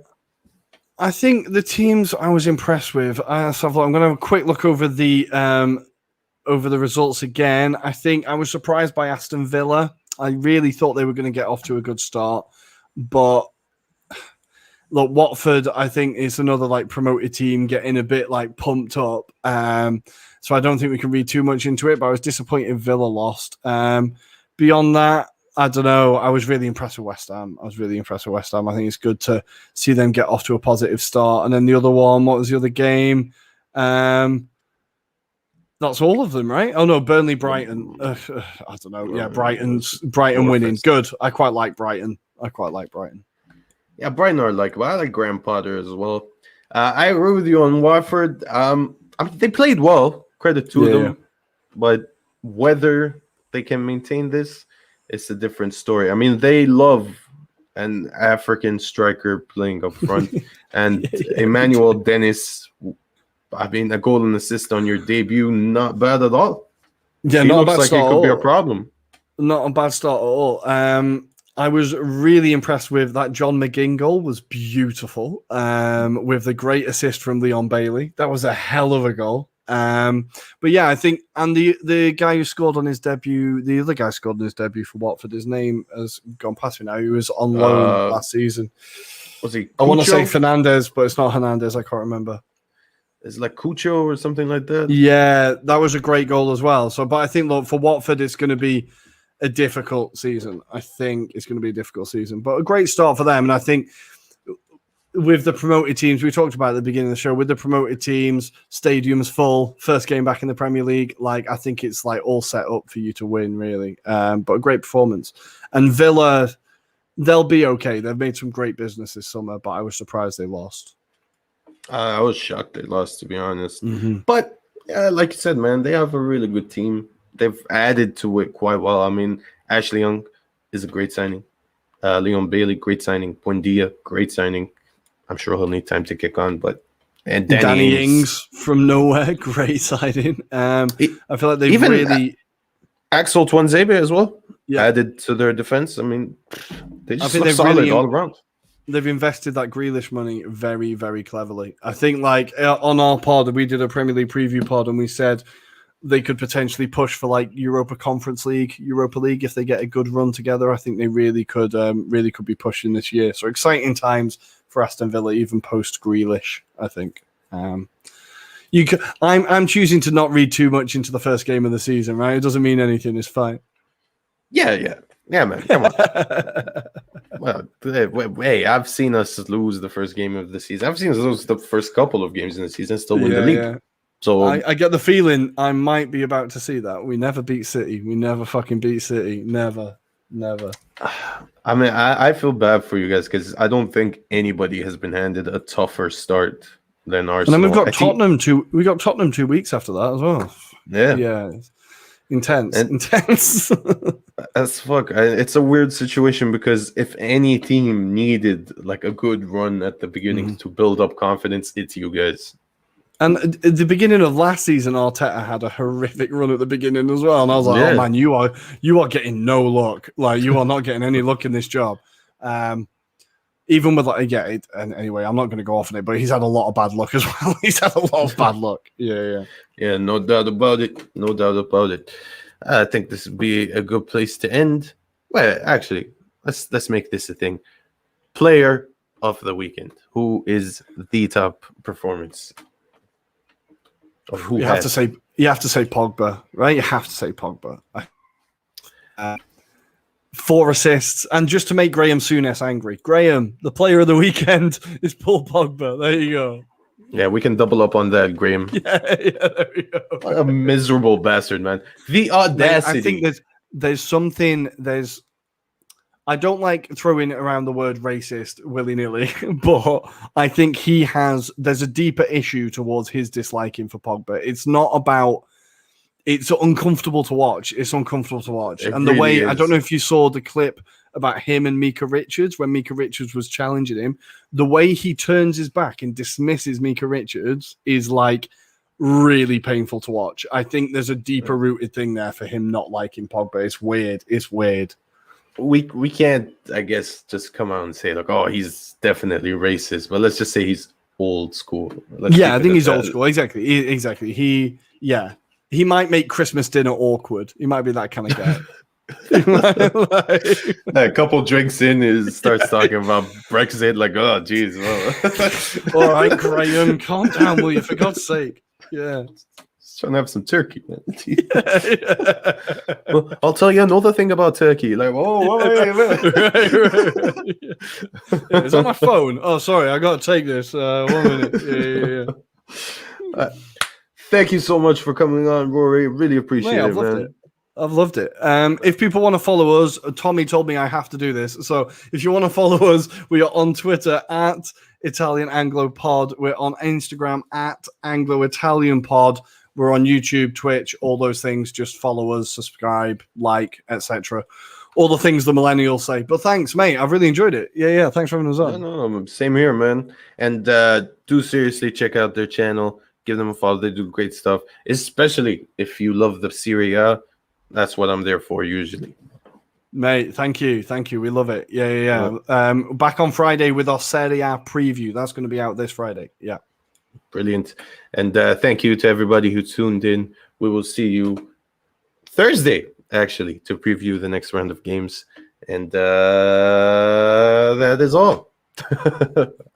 I think the teams I was impressed with. So I'm going to have a quick look over the results again. I think I was surprised by Aston Villa. I really thought they were going to get off to a good start, but look, Watford, I think, is another like promoted team getting a bit like pumped up. So I don't think we can read too much into it. But I was disappointed Villa lost. Beyond that, I don't know. I was really impressed with West Ham. I think it's good to see them get off to a positive start. And then the other one, what was the other game? That's all of them, right? Oh no, Burnley, Brighton. I don't know. Yeah, Brighton winning. Good. I quite like Brighton. Yeah, Brighton are like, well, I like Graham Potter as well. I agree with you on Watford. I mean, they played well. Credit to them. But whether they can maintain this, it's a different story. I mean, they love an African striker playing up front, and Emmanuel Dennis. I mean, a goal and assist on your debut, not bad at all. Yeah, he not looks a bad like start it could be a problem. Not a bad start at all. I was really impressed with that. John McGinn goal was beautiful, with the great assist from Leon Bailey. That was a hell of a goal. But yeah, I think, and the guy who scored on his debut, the other guy scored on his debut for Watford, his name has gone past me now. He was on loan last season. Was he? I want to say Cucho? Fernandez, but it's not Hernandez. I can't remember. It's like Cucho or something like that. Yeah, that was a great goal as well. So, but I think, look, for Watford, it's going to be a difficult season. I think it's going to be a difficult season, but a great start for them. And I think with the promoted teams, we talked about at the beginning of the show, with the promoted teams, stadiums full, first game back in the Premier League, like, I think it's like all set up for you to win, really. But a great performance. And Villa, they'll be okay. They've made some great business this summer, but I was surprised they lost. I was shocked they lost, to be honest. Mm-hmm. But like you said, man, they have a really good team. They've added to it quite well. I mean, Ashley Young is a great signing. Leon Bailey, great signing. Buendia, great signing. I'm sure he'll need time to kick on, and Danny Ings from nowhere, great signing. I feel like they've really Axel Tuanzebe as well. Yeah. Added to their defense. I mean, they just look they've solid really all around. They've invested that Grealish money very, very cleverly. I think, like, on our pod, we did a Premier League preview pod, and we said they could potentially push for like Europa League if they get a good run together. I think they really could be pushing this year. So exciting times for Aston Villa, even post Grealish, I think. I'm choosing to not read too much into the first game of the season, right? It doesn't mean anything. It's fine. Yeah, man. Come on. Well, hey, I've seen us lose the first game of the season. I've seen us lose the first couple of games in the season, still win the league. Yeah. So I get the feeling I might be about to see that. We never beat City. We never fucking beat City. Never. I mean, I feel bad for you guys because I don't think anybody has been handed a tougher start than Arsenal. And then we've got Tottenham we got Tottenham 2 weeks after that as well. Yeah. Intense. As fuck. It's a weird situation because if any team needed like a good run at the beginning to build up confidence, it's you guys. And at the beginning of last season, Arteta had a horrific run at the beginning as well. And I was like, oh man, you are getting no luck. Like, you are not getting any luck in this job. Even with and anyway, I'm not going to go off on it, but he's had a lot of bad luck as well. He's had a lot of bad luck. Yeah, no doubt about it. I think this would be a good place to end. Well, actually, let's make this a thing. Player of the weekend. Who is the top performance? You have to say Pogba, right? You have to say Pogba. 4 assists, and just to make Graham Souness angry, Graham, the player of the weekend is Paul Pogba. There you go. Yeah, we can double up on that, Graham. Yeah, there we go. What a miserable bastard, man. The audacity. I think there's something. I don't like throwing around the word racist willy-nilly, but I think there's a deeper issue towards his disliking for Pogba. It's not about, it's uncomfortable to watch. It's uncomfortable to watch. And the really way, is. I don't know if you saw the clip about him and Mika Richards, when Mika Richards was challenging him, the way he turns his back and dismisses Mika Richards is like really painful to watch. I think there's a deeper rooted thing there for him not liking Pogba. It's weird. We can't, I guess, just come out and say like, oh, he's definitely racist, but let's just say he's old school. I think he's old school. Exactly. He might make Christmas dinner awkward. He might be that kind of guy. A couple drinks in, he starts talking about Brexit. Like, oh, geez. Well. All right, Graham, calm down, will you? For God's sake. Yeah. Just trying to have some turkey, man. Well, I'll tell you another thing about turkey. Like, wait. Is that my phone? Oh, sorry, I got to take this. 1 minute. Yeah. Thank you so much for coming on, Rory. Really appreciate it, man. I've loved it. If people want to follow us, Tommy told me I have to do this. So if you want to follow us, we are on Twitter at Italian Anglo Pod. We're on Instagram at Anglo-Italian Pod. We're on YouTube, Twitch, all those things. Just follow us, subscribe, like, etc. All the things the millennials say. But thanks, mate. I've really enjoyed it. Yeah. Thanks for having us on. No, same here, man. And do seriously check out their channel. Give them a follow. They do great stuff, especially if you love the Serie A. That's what I'm there for usually. Mate, thank you. We love it. Yeah. Back on Friday with our Serie A preview. That's going to be out this Friday. Yeah. Brilliant. And thank you to everybody who tuned in. We will see you Thursday, actually, to preview the next round of games. And that is all.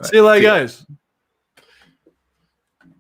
See you later, guys.